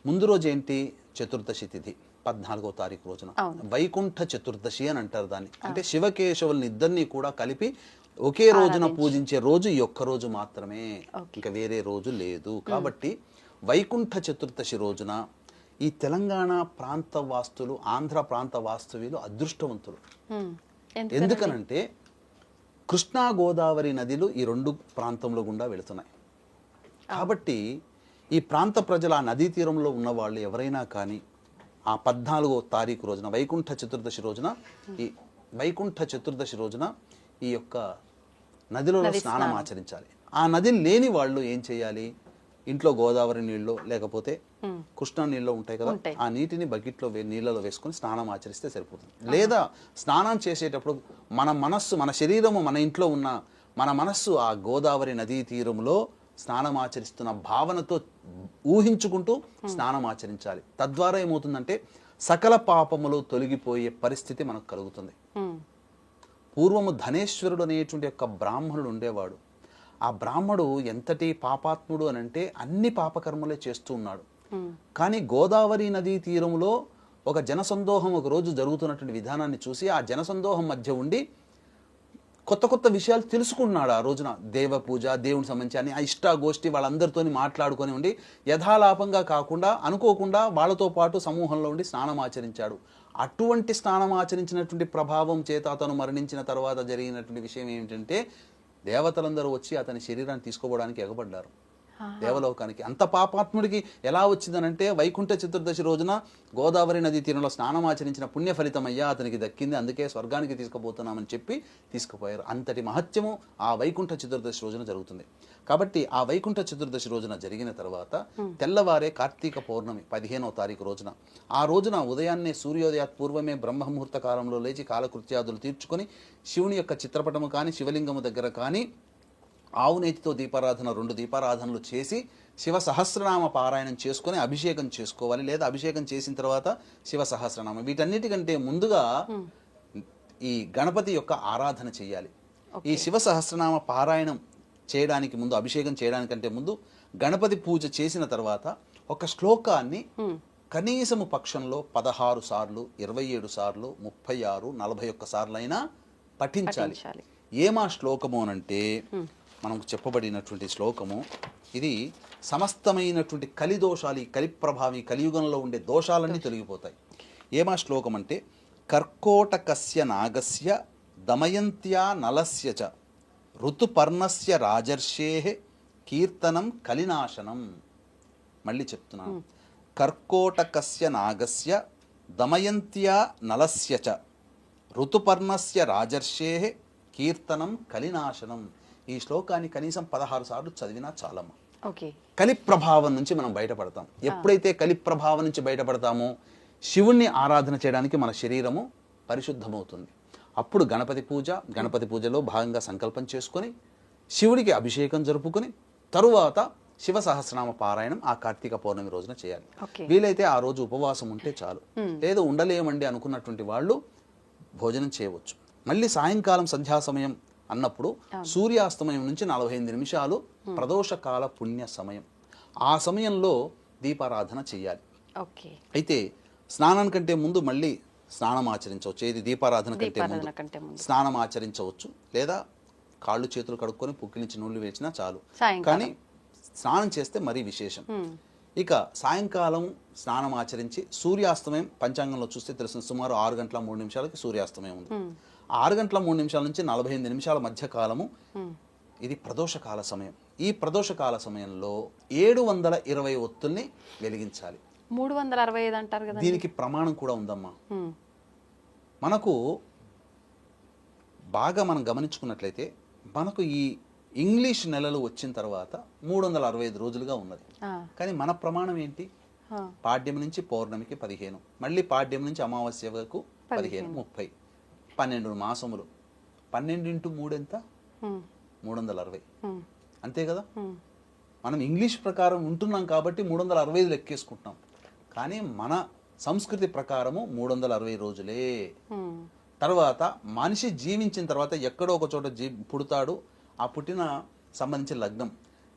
ముందు రోజు ఏంటి? చతుర్దశి తిథి 14వ తారీఖు రోజున వైకుంఠ చతుర్దశి అని అంటారు దాన్ని. అంటే శివకేశవుల్ని ఇద్దరిని కూడా కలిపి ఒకే రోజున పూజించే రోజు ఈ ఒక్క రోజు మాత్రమే, ఇంకా వేరే రోజు లేదు. కాబట్టి వైకుంఠ చతుర్దశి రోజున ఈ తెలంగాణ ప్రాంత వాస్తులు, ఆంధ్ర ప్రాంత వాస్తవ్యులు అదృష్టవంతులు. ఎందుకనంటే కృష్ణా గోదావరి నదులు ఈ రెండు ప్రాంతంలో గుండా వెళుతున్నాయి. కాబట్టి ఈ ప్రాంత ప్రజలు, ఆ నదీ తీరంలో ఉన్న వాళ్ళు ఎవరైనా కానీ ఆ 14వ తారీఖు రోజున వైకుంఠ చతుర్దశి రోజున ఈ యొక్క నదిలో స్నానం ఆచరించాలి. ఆ నది లేని వాళ్ళు ఏం చేయాలి? ఇంట్లో గోదావరి నీళ్ళు లేకపోతే కృష్ణా నీళ్ళు ఉంటాయి కదా, ఆ నీటిని బకెట్లో నీళ్ళలో వేసుకొని స్నానం ఆచరిస్తే సరిపోతుంది. లేదా స్నానం చేసేటప్పుడు మన శరీరము మన ఇంట్లో ఉన్న మన మనస్సు ఆ గోదావరి నదీ తీరంలో స్నానం ఆచరిస్తున్న భావనతో ఊహించుకుంటూ స్నానం ఆచరించాలి. తద్వారా ఏమవుతుందంటే సకల పాపములు తొలగిపోయే పరిస్థితి మనకు కలుగుతుంది. పూర్వము ధనేశ్వరుడు అనేటువంటి యొక్క బ్రాహ్మణుడు ఉండేవాడు. ఆ బ్రాహ్మడు ఎంతటి పాపాత్ముడు అని అంటే అన్ని పాపకర్మలే చేస్తూ ఉన్నాడు. కానీ గోదావరి నదీ తీరంలో ఒక జనసందోహం ఒక రోజు జరుగుతున్నటువంటి విధానాన్ని చూసి ఆ జనసందోహం మధ్య ఉండి కొత్త కొత్త విషయాలు తెలుసుకున్నాడు. ఆ రోజున దేవ పూజ, దేవునికి సంబంధించి అని ఇష్టాగోష్ఠి వాళ్ళందరితో మాట్లాడుకొని ఉండి యథాలాపంగా కాకుండా అనుకోకుండా వాళ్ళతో పాటు సమూహంలో ఉండి స్నానం ఆచరించాడు. అటువంటి స్నానం ఆచరించినటువంటి ప్రభావం చేత అతను మరణించిన తర్వాత జరిగినటువంటి విషయం ఏమిటంటే దేవతలందరూ వచ్చి అతని శరీరాన్ని తీసుకోవడానికి ఎగబడ్డారు దేవలోకానికి. అంత పాపాత్ముడికి ఎలా వచ్చిందనంటే వైకుంఠ చతుర్దశి రోజున గోదావరి నదీ తీరంలో స్నానం ఆచరించిన పుణ్య ఫలితమయ్యా అతనికి దక్కింది, అందుకే స్వర్గానికి తీసుకుపోతున్నామని చెప్పి తీసుకుపోయారు. అంతటి మహత్యము ఆ వైకుంఠ చతుర్దశి రోజున జరుగుతుంది. కాబట్టి ఆ వైకుంఠ చతుర్దశి రోజున జరిగిన తర్వాత తెల్లవారే కార్తీక పౌర్ణమి 15వ తారీఖు రోజున, ఆ రోజున ఉదయాన్నే సూర్యోదయాత్ పూర్వమే బ్రహ్మముహూర్త కాలంలో లేచి కాలకృత్యాదులు తీర్చుకొని శివుని యొక్క చిత్రపటము కానీ శివలింగము దగ్గర కానీ ఆవు నేతితో దీపారాధన 2 దీపారాధనలు చేసి శివ సహస్రనామ పారాయణం చేసుకొని అభిషేకం చేసుకోవాలి. లేదా అభిషేకం చేసిన తర్వాత శివ సహస్రనామం. వీటన్నిటికంటే ముందుగా ఈ గణపతి యొక్క ఆరాధన చేయాలి. ఈ శివ సహస్రనామ పారాయణం చేయడానికి ముందు, అభిషేకం చేయడానికంటే ముందు గణపతి పూజ చేసిన తర్వాత ఒక శ్లోకాన్ని కనీసము పక్షంలో 16 సార్లు, 27 సార్లు, 36, 41 సార్లు అయినా పఠించాలి. ఏమా శ్లోకము అనంటే మనకు చెప్పబడినటువంటి శ్లోకము ఇది. సమస్తమైనటువంటి కలిదోషాలు, ఈ కలి ప్రభావి కలియుగంలో ఉండే దోషాలన్నీ తొలగిపోతాయి. ఏమా శ్లోకం అంటే కర్కోటకస్య నాగస్య దమయంత్యా నలస్య చ ఋతుపర్ణస్య రాజర్షే కీర్తనం కలినాశనం. మళ్ళీ చెప్తున్నాను. కర్కోటకస్య నాగస్య దమయంత్యా నలస్య చ ఋతుపర్ణస్య రాజర్షే కీర్తనం కలినాశనం. ఈ శ్లోకాన్ని కనీసం 16 సార్లు చదివినా చాలమ్మా. కలి ప్రభావం నుంచి మనం బయటపడతాం. ఎప్పుడైతే కలి ప్రభావం నుంచి బయటపడతామో శివుణ్ణి ఆరాధన చేయడానికి మన శరీరము పరిశుద్ధమవుతుంది. అప్పుడు గణపతి పూజలో భాగంగా సంకల్పం చేసుకొని శివుడికి అభిషేకం జరుపుకొని తరువాత శివ సహస్రనామ పారాయణం ఆ కార్తీక పౌర్ణమి రోజున చేయాలి. వీలైతే ఆ రోజు ఉపవాసం ఉంటే చాలు. లేదు ఉండలేమండి అనుకున్నటువంటి వాళ్ళు భోజనం చేయవచ్చు. మళ్ళీ సాయంకాలం సంధ్యా సమయం అన్నప్పుడు సూర్యాస్తమయం నుంచి 45 నిమిషాలు ప్రదోషకాల పుణ్య సమయం. ఆ సమయంలో దీపారాధన చేయాలి. అయితే స్నానానికంటే ముందు మళ్ళీ స్నానం ఆచరించవచ్చు. ఏది దీపారాధన కంటే ముందు స్నానం ఆచరించవచ్చు. లేదా కాళ్ళు చేతులు కడుక్కొని పుక్కి నుంచి నూనె వేసినా చాలు. కానీ స్నానం చేస్తే మరీ విశేషం. ఇక సాయంకాలం స్నానం ఆచరించి సూర్యాస్తమయం పంచాంగంలో చూస్తే తెలుస్తుంది, సుమారు 6 గంటల 3 నిమిషాలకి సూర్యాస్తమయం ఉంది. 6 గంటల 3 నిమిషాల నుంచి 45 నిమిషాల మధ్య కాలము ఇది ప్రదోషకాల సమయం. ఈ ప్రదోషకాల సమయంలో 720 ఒత్తుల్ని వెలిగించాలి. 365 అంటారు కదా, దీనికి ప్రమాణం కూడా ఉందమ్మా. మనకు బాగా మనం గమనించుకున్నట్లయితే మనకు ఈ ఇంగ్లీష్ నెలలు వచ్చిన తర్వాత 365 రోజులుగా ఉన్నది. కానీ మన ప్రమాణం ఏంటి? పాడ్యం నుంచి పౌర్ణమికి 15, మళ్ళీ పాడ్యం నుంచి అమావాస్య వరకు 15, 30, 12 మాసములు. 12 × 3 ఎంత? 360. అంతే కదా. మనం ఇంగ్లీష్ ప్రకారం ఉంటున్నాం కాబట్టి 365 లెక్కేసుకుంటున్నాం. కానీ మన సంస్కృతి ప్రకారము 360 రోజులే. తర్వాత మనిషి జీవించిన తర్వాత ఎక్కడో ఒక చోట పుడతాడు. ఆ పుట్టిన సంబంధించిన లగ్నం,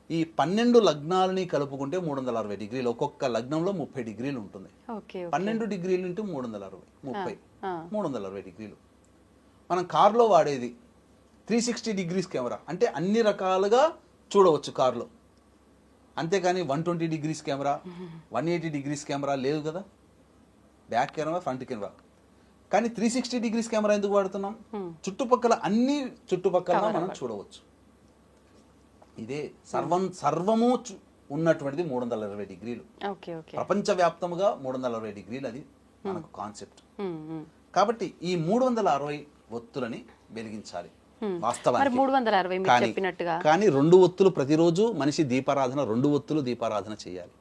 ఈ 12 లగ్నాలని కలుపుకుంటే 360 డిగ్రీలు. ఒక్కొక్క లగ్నంలో 30 డిగ్రీలు ఉంటుంది. 12 డిగ్రీలు ఇంటూ 360, 30, 360 డిగ్రీలు. మనం కార్లో వాడేది 360 డిగ్రీస్ కెమెరా, అంటే అన్ని రకాలుగా చూడవచ్చు కార్లో. అంతేకాని 120 డిగ్రీస్ కెమెరా, 180 డిగ్రీస్ కెమెరా లేదు కదా. Back camera, front camera. కానీ 360 డిగ్రీస్ కెమెరా ఎందుకు వాడుతున్నాం? చుట్టుపక్కల అన్ని చుట్టుపక్కల మనం చూడవచ్చు. ఇదే సర్వము ఉన్నటువంటిది 360 డిగ్రీలు. ప్రపంచవ్యాప్తముగా 360 డిగ్రీలు, అది మనకు కాన్సెప్ట్. కాబట్టి ఈ 360 ఒత్తులని వెలిగించాలి వాస్తవానికి. కానీ 2 ఒత్తులు ప్రతిరోజు మనిషి దీపారాధన, 2 ఒత్తులు దీపారాధన చేయాలి.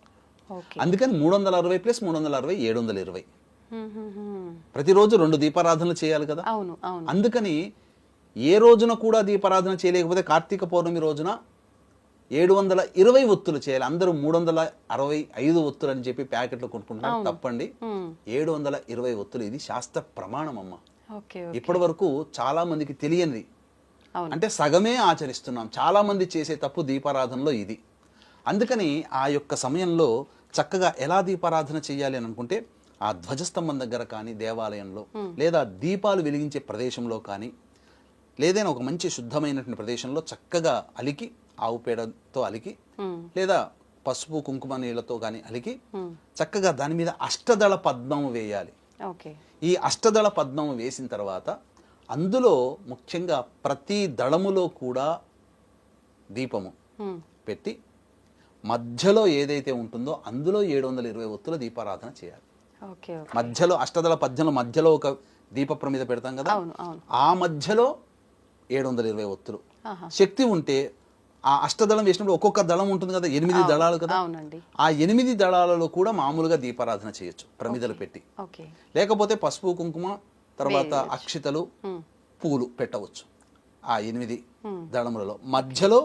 అందుకని 360 + 360 720. ప్రతిరోజు 2 దీపారాధనలు చేయాలి కదా. అందుకని ఏ రోజున కూడా దీపారాధన చేయలేకపోతే కార్తీక పౌర్ణమి రోజున 720 ఒత్తులు చేయాలి. అందరూ 365 ఒత్తులు అని చెప్పి ప్యాకెట్లు కొనుక్కుంటున్నారు, తప్పండి. 720 ఒత్తులు, ఇది శాస్త్ర ప్రమాణం అమ్మ. ఇప్పటి వరకు చాలా మందికి తెలియనిది, అంటే సగమే ఆచరిస్తున్నాం. చాలా మంది చేసే తప్పు దీపారాధనలో ఇది. అందుకని ఆ యొక్క సమయంలో చక్కగా ఎలా దీపారాధన చేయాలి అని అనుకుంటే, ఆ ధ్వజస్తంభం దగ్గర కానీ, దేవాలయంలో, లేదా దీపాలు వెలిగించే ప్రదేశంలో కానీ, లేదైనా ఒక మంచి శుద్ధమైనటువంటి ప్రదేశంలో చక్కగా అలికి, ఆవు పేడతో అలికి, లేదా పసుపు కుంకుమ నీళ్ళతో కానీ అలికి, చక్కగా దాని మీద అష్టదళ పద్మం వేయాలి. ఈ అష్టదళ పద్మం వేసిన తర్వాత అందులో ముఖ్యంగా ప్రతి దళములో కూడా దీపము పెట్టి, మధ్యలో ఏదైతే ఉంటుందో అందులో 720 ఒత్తుల దీపారాధన చేయాలి. మధ్యలో అష్టదళ పద్యంలో మధ్యలో ఒక దీప ప్రమిద పెడతాం కదా, ఆ మధ్యలో 720 ఒత్తులు. శక్తి ఉంటే ఆ అష్టదళం వేసినప్పుడు ఒక్కొక్క దళం ఉంటుంది కదా, 8 దళాలు కదా, ఆ 8 దళాలలో కూడా మామూలుగా దీపారాధన చేయొచ్చు ప్రమిదలు పెట్టి. లేకపోతే పసుపు కుంకుమ, తర్వాత అక్షితలు, పూలు పెట్టవచ్చు. ఆ 8 దళములలో మధ్యలో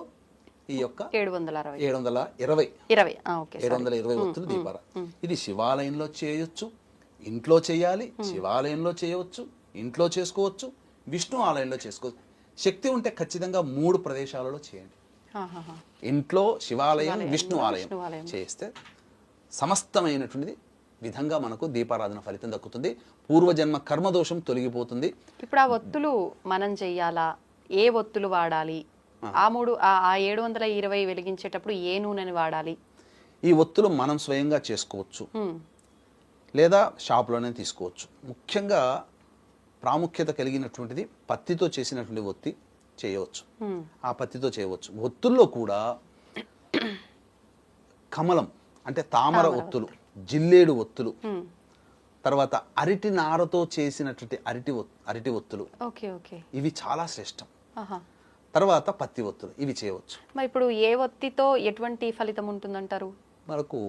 ఈ యొక్క 720 ఒత్తులు దీపారాధన. ఇది శివాలయంలో చేయొచ్చు, ఇంట్లో చేయాలి. శివాలయంలో చేయవచ్చు, ఇంట్లో చేసుకోవచ్చు, విష్ణు ఆలయంలో చేసుకోవచ్చు. శక్తి ఉంటే ఖచ్చితంగా 3 ప్రదేశాలలో చేయండి. ఇంట్లో, శివాలయం, విష్ణు ఆలయం చేస్తే సమస్తమైనటువంటిది విధంగా మనకు దీపారాధన ఫలితం దక్కుతుంది. పూర్వజన్మ కర్మదోషం తొలగిపోతుంది. ఇప్పుడు ఆ ఒత్తులు మనం చెయ్యాలా? ఏ ఒత్తులు వాడాలి? ఆ 720 వెలిగించేటప్పుడు ఏ నూనెని వాడాలి? ఈ ఒత్తులు మనం స్వయంగా చేసుకోవచ్చు, లేదా షాపులోనే తీసుకోవచ్చు. ముఖ్యంగా ప్రాముఖ్యత కలిగినటువంటిది పత్తితో చేసినటువంటి ఒత్తి చేయవచ్చు. ఆ పత్తితో చేయవచ్చు. ఒత్తుల్లో కూడా కమలం అంటే తామర ఒత్తులు, జిల్లేడు ఒత్తులు, తర్వాత అరటి నారతో చేసినటువంటి అరటి ఒత్తులు, ఇవి చాలా శ్రేష్టం. తర్వాత పత్తి ఒత్తులు, ఇవి చేయవచ్చు. మరి ఇప్పుడు ఏ ఒత్తితో ఎటువంటి ఫలితం ఉంటుందంటారు? మనకు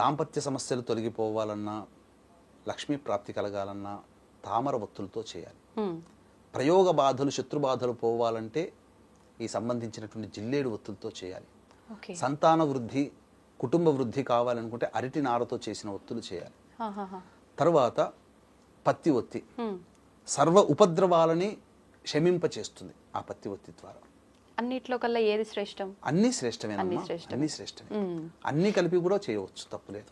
దాంపత్య సమస్యలు తొలగిపోవాలన్నా, లక్ష్మీ ప్రాప్తి కలగాలన్నా తామర ఒత్తులతో చేయాలి. ప్రయోగ బాధలు, శత్రు బాధలు పోవాలంటే ఈ సంబంధించినటువంటి జిల్లేడు ఒత్తులతో చేయాలి. సంతాన వృద్ధి, కుటుంబ వృద్ధి కావాలనుకుంటే అరటి నారతో చేసిన ఒత్తులు చేయాలి. తర్వాత పత్తి ఒత్తి సర్వ ఉపద్రవాలని శమింప చేస్తుంది. ఆ పత్తి ఒత్తి ద్వారా అన్నిట్లో కల్లా ఏది శ్రేష్టం? అన్ని శ్రేష్టమేనమ్మా, అన్ని శ్రేష్టమే. అన్ని కలిపి కూడా చేయవచ్చు, తప్పులేదు.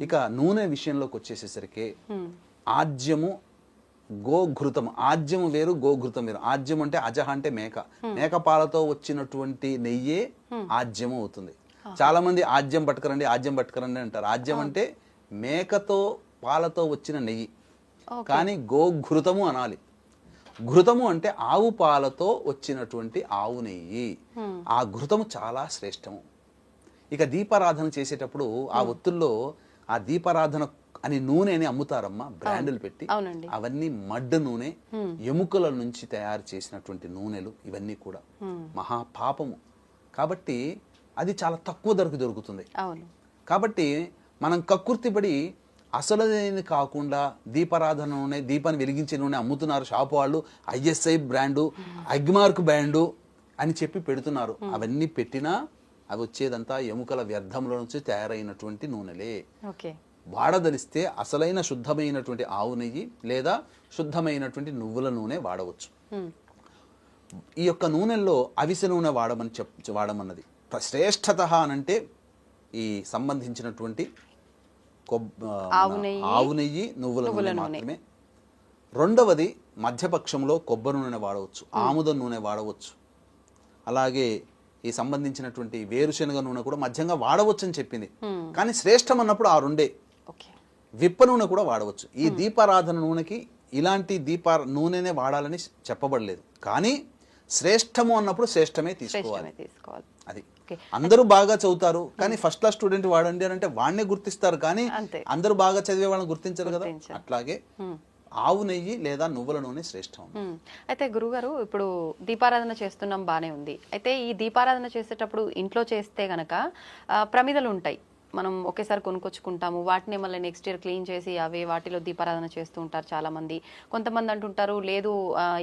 ఇక నూనె విషయంలోకి వచ్చేసేసరికి ఆజ్యము, గోఘృతము. ఆజ్యము వేరు, గోఘృతం వేరు. ఆజ్యం అంటే అజహ అంటే మేక, మేక పాలతో వచ్చినటువంటి నెయ్యే ఆజ్యము అవుతుంది. చాలా మంది ఆజ్యం పట్టుకరండి, ఆజ్యం పట్టుకరండి అంటారు. ఆజ్యం అంటే మేకతో పాలతో వచ్చిన నెయ్యి, కానీ గోఘృతము అనాలి. ఘృతము అంటే ఆవు పాలతో వచ్చినటువంటి ఆవు నెయ్యి. ఆ ఘృతము చాలా శ్రేష్టము. ఇక దీపారాధన చేసేటప్పుడు ఆ ఒత్తుల్లో ఆ దీపారాధన అని నూనెని అమ్ముతారమ్మా బ్రాండ్లు పెట్టి. అవునండి. అవన్నీ మడ్ నూనె, ఎముకల నుంచి తయారు చేసినటువంటి నూనెలు, ఇవన్నీ కూడా మహా పాపము. కాబట్టి అది చాలా తక్కువ ధరకు దొరుకుతుంది. అవును. కాబట్టి మనం కక్కుర్తిపడి అసలైనది కాకుండా దీపారాధన నూనె, దీపాన్ని వెలిగించే నూనె అమ్ముతున్నారు షాపు వాళ్ళు, ISI బ్రాండు, అగ్మార్క్ బ్రాండు అని చెప్పి పెడుతున్నారు. అవన్నీ పెట్టినా అవి వచ్చేదంతా ఎముకల వ్యర్థంలో నుంచి తయారైనటువంటి నూనెలే. ఓకే. వాడదలిస్తే అసలైన శుద్ధమైనటువంటి ఆవు నెయ్యి లేదా శుద్ధమైనటువంటి నువ్వుల నూనె వాడవచ్చు. ఈ యొక్క నూనెల్లో అవిసె నూనె వాడమన్నది శ్రేష్టత అనంటే ఈ సంబంధించినటువంటి ఆవు నెయ్యి, నువ్వుల నూనె మాత్రమే. రెండవది మధ్యపక్షంలో కొబ్బరి నూనె వాడవచ్చు, ఆముద నూనె వాడవచ్చు, అలాగే ఈ సంబంధించినటువంటి వేరుశనగ నూనె కూడా మధ్యంగా వాడవచ్చు అని చెప్పింది. కానీ శ్రేష్టం అన్నప్పుడు ఆ రెండే. విప్ప నూనె కూడా వాడవచ్చు. ఈ దీపారాధన నూనెకి ఇలాంటి నూనెనే వాడాలని చెప్పబడలేదు. కానీ శ్రేష్టము అన్నప్పుడు శ్రేష్టమే తీసుకోవాలి. అది అందరూ బాగా చదువుతారు కానీ ఫస్ట్ క్లాస్ స్టూడెంట్ వాడండి అని అంటే వాడినే గుర్తిస్తారు, కానీ అందరూ బాగా చదివే వాళ్ళని గుర్తించరు కదా. అట్లాగే ఆవు నెయ్యి లేదా నువ్వుల నూనె శ్రేష్టం. అయితే గురుగారు, ఇప్పుడు దీపారాధన చేస్తున్నాం, బానే ఉంది. అయితే ఈ దీపారాధన చేసేటప్పుడు ఇంట్లో చేస్తే గనక ప్రమిదలు ఉంటాయి, మనం ఒకేసారి కొనుక్కొచ్చుకుంటాము, వాటిని మళ్ళీ నెక్స్ట్ ఇయర్ క్లీన్ చేసి వాటిలో దీపారాధన చేస్తూ ఉంటారు చాలా మంది. కొంతమంది అంటుంటారు లేదు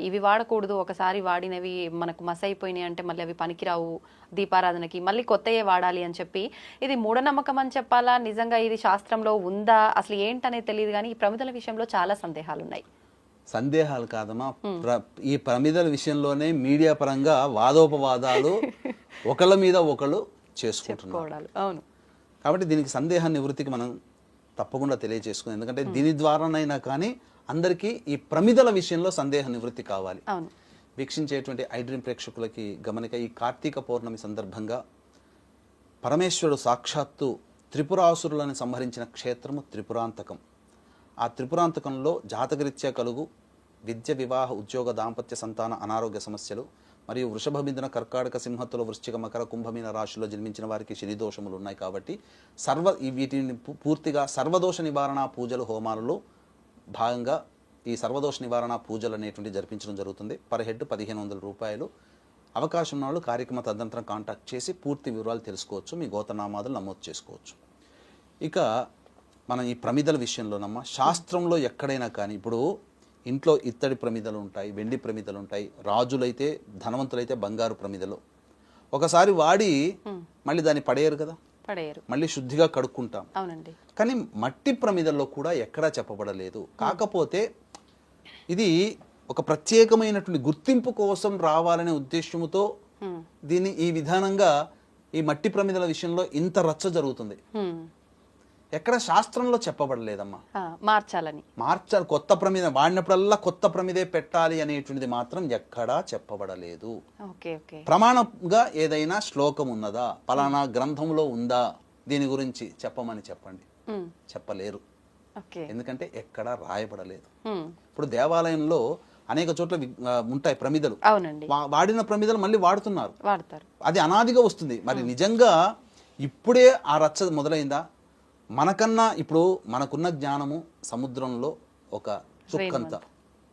ఇవి వాడకూడదు, ఒకసారి వాడినవి మనకు మస్ అయిపోయినాయి అంటే మళ్ళీ అవి పనికిరావు దీపారాధనకి, మళ్ళీ కొత్తయే వాడాలి అని చెప్పి. ఇది మూఢనమ్మకం అని చెప్పాలా, నిజంగా ఇది శాస్త్రంలో ఉందా, అసలు ఏంటనేది తెలియదు. కానీ ఈ ప్రమిదల విషయంలో చాలా సందేహాలు ఉన్నాయి. సందేహాలు కాదమ్మా, ఈ ప్రమిదల విషయంలోనే మీడియా పరంగా వాదోపవాదాలు ఒకళ్ళ మీద ఒకళ్ళు చేసుకుంటున్నారు. అవును. కాబట్టి దీనికి సందేహ నివృత్తికి మనం తప్పకుండా తెలియజేసుకుందాం. ఎందుకంటే దీని ద్వారానైనా కానీ అందరికీ ఈ ప్రమిదల విషయంలో సందేహ నివృత్తి కావాలి. వీక్షించేటువంటి ఐడ్రీమ్ ప్రేక్షకులకి గమనిక, ఈ కార్తీక పౌర్ణమి సందర్భంగా పరమేశ్వరుడు సాక్షాత్తు త్రిపురాసురులను సంహరించిన క్షేత్రము త్రిపురాంతకం. ఆ త్రిపురాంతకంలో జాతకరీత్యా కలుగు విద్య, వివాహ, ఉద్యోగ, దాంపత్య, సంతాన, అనారోగ్య సమస్యలు మరియు వృషభ, మిథున, కర్కాటక, సింహత్తుల, వృశ్చిక, మకర, కుంభమీన రాశిలో జన్మించిన వారికి శని దోషములు ఉన్నాయి. కాబట్టి వీటిని పూర్తిగా సర్వదోష నివారణ పూజలు, హోమాలలో భాగంగా ఈ సర్వదోష నివారణ పూజలు అనేటువంటి జరిపించడం జరుగుతుంది. పర్ హెడ్ 1500 రూపాయలు. అవకాశం ఉన్న వాళ్ళు కార్యక్రమ తదనంతరం కాంటాక్ట్ చేసి పూర్తి వివరాలు తెలుసుకోవచ్చు, మీ గోతనామాదులు నమోదు చేసుకోవచ్చు. ఇక మనం ఈ ప్రమిదల విషయంలోనమ్మా శాస్త్రంలో ఎక్కడైనా కానీ ఇప్పుడు ఇంట్లో ఇత్తడి ప్రమిదలు ఉంటాయి, వెండి ప్రమిదలు ఉంటాయి, రాజులైతే ధనవంతులైతే బంగారు ప్రమిదలు. ఒకసారి వాడి మళ్ళీ దాన్ని పడేయరు కదా, మళ్ళీ శుద్ధిగా కడుక్కుంటాం. కానీ మట్టి ప్రమిదల్లో కూడా ఎక్కడా చెప్పబడలేదు. కాకపోతే ఇది ఒక ప్రత్యేకమైనటువంటి గుర్తింపు కోసం రావాలనే ఉద్దేశంతో దీన్ని ఈ విధానంగా ఈ మట్టి ప్రమిదల విషయంలో ఇంత రచ్చ జరుగుతుంది. ఎక్కడ శాస్త్రంలో చెప్పబడలేదమ్మా మార్చాలి, కొత్త ప్రమిద వాడినప్పుడల్లా కొత్త ప్రమిదే పెట్టాలి అనేటువంటిది మాత్రం ఎక్కడా చెప్పబడలేదు. ప్రమాణంగా ఏదైనా శ్లోకం ఉన్నదా, పలానా గ్రంథంలో ఉందా దీని గురించి చెప్పమని చెప్పండి, చెప్పలేరు. ఎందుకంటే ఎక్కడా రాయబడలేదు. ఇప్పుడు దేవాలయంలో అనేక చోట్ల ఉంటాయి ప్రమిదలు, వాడిన ప్రమిదలు మళ్ళీ వాడుతారు, అది అనాదిగా వస్తుంది. మరి నిజంగా ఇప్పుడే ఆ రచ్చ మొదలైందా? మనకన్నా ఇప్పుడు మనకున్న జ్ఞానము సముద్రంలో ఒక చుక్కంత,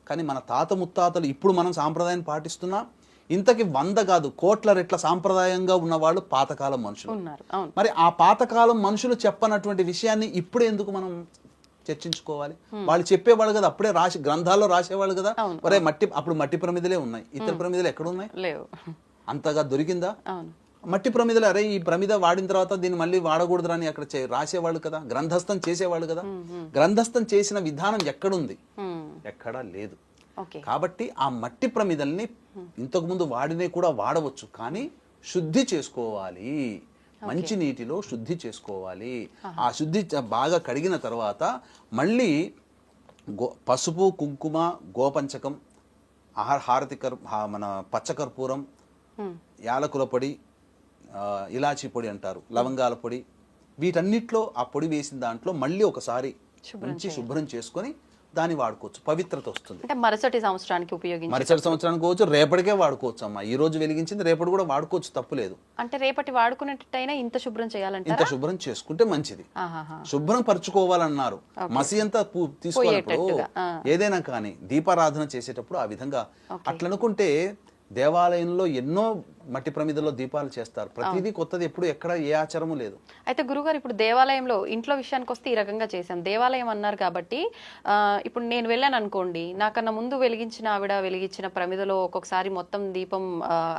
కానీ మన తాత ముత్తాతలు ఇప్పుడు మనం సాంప్రదాయాన్ని పాటిస్తున్నా ఇంతకి 100 కాదు కోట్ల రెట్ల సాంప్రదాయంగా ఉన్నవాళ్ళు పాతకాలం మనుషులు. మరి ఆ పాతకాలం మనుషులు చెప్పనటువంటి విషయాన్ని ఇప్పుడు ఎందుకు మనం చర్చించుకోవాలి? వాళ్ళు చెప్పేవాళ్ళు కదా, అప్పుడే రాసి గ్రంథాల్లో రాసేవాళ్ళు కదా. మరే అప్పుడు మట్టి ప్రమిదలే ఉన్నాయి, ఇతర ప్రమిదలు ఎక్కడ ఉన్నాయి? అంతగా దొరికిందా? మట్టి ప్రమిదలు, అరే ఈ ప్రమిద వాడిన తర్వాత దీన్ని మళ్ళీ వాడకూడదు అని అక్కడ రాసేవాళ్ళు కదా, గ్రంథస్థం చేసేవాళ్ళు కదా. గ్రంథస్థం చేసిన విధానం ఎక్కడుంది? ఎక్కడా లేదు. కాబట్టి ఆ మట్టి ప్రమిదల్ని ఇంతకు ముందు వాడినే కూడా వాడవచ్చు, కానీ శుద్ధి చేసుకోవాలి, మంచి నీటిలో శుద్ధి చేసుకోవాలి. ఆ శుద్ధి బాగా కడిగిన తర్వాత మళ్ళీ పసుపు, కుంకుమ, గోపంచకం, హారతి మన పచ్చకర్పూరం, యాలకుల పొడి, ఇలాచీ పొడి అంటారు, లవంగాల పొడి, వీటన్నిటిలో ఆ పొడి వేసిన దాంట్లో మళ్ళీ ఒకసారి ఉంచి శుభ్రం చేసుకొని దాన్ని వాడుకోవచ్చు, పవిత్రత వస్తుంది. అంటే మరుసటి సంవత్సరానికి ఉపయోగించి మరుసటి సంవత్సరానికి పోవచ్చు, రేపటికే వాడుకోవచ్చు అమ్మా. ఈ రోజు వెలిగించింది రేపటి కూడా వాడుకోవచ్చు, తప్పులేదు. అంటే రేపటి వాడుకునేటట్టయినా ఇంత శుభ్రం చేయాలంటే ఇంత శుభ్రం చేసుకుంటే మంచిది. శుభ్రం పరుచుకోవాలన్నారు. మసి అంతా తీసుకోవాలప్పుడు ఏదైనా కానీ దీపారాధన చేసేటప్పుడు ఆ విధంగా అట్లనుకుంటే దేవాలయంలో ఎన్నో మట్టి ప్రమిదలో దీపాలు చేస్తారు. ప్రతిదీ కొత్తది, ఎప్పుడు ఎక్కడ ఏ ఆచారము లేదు. అయితే గురుగారు ఇప్పుడు దేవాలయంలో ఇంట్లో విషయానికి వస్తే ఈ రకంగా చేశాం. దేవాలయం అన్నారు కాబట్టి ఇప్పుడు నేను వెళ్ళాను అనుకోండి, నాకన్నా ముందు వెలిగించిన ఆవిడ వెలిగించిన ప్రమిదలో ఒక్కొక్కసారి మొత్తం దీపం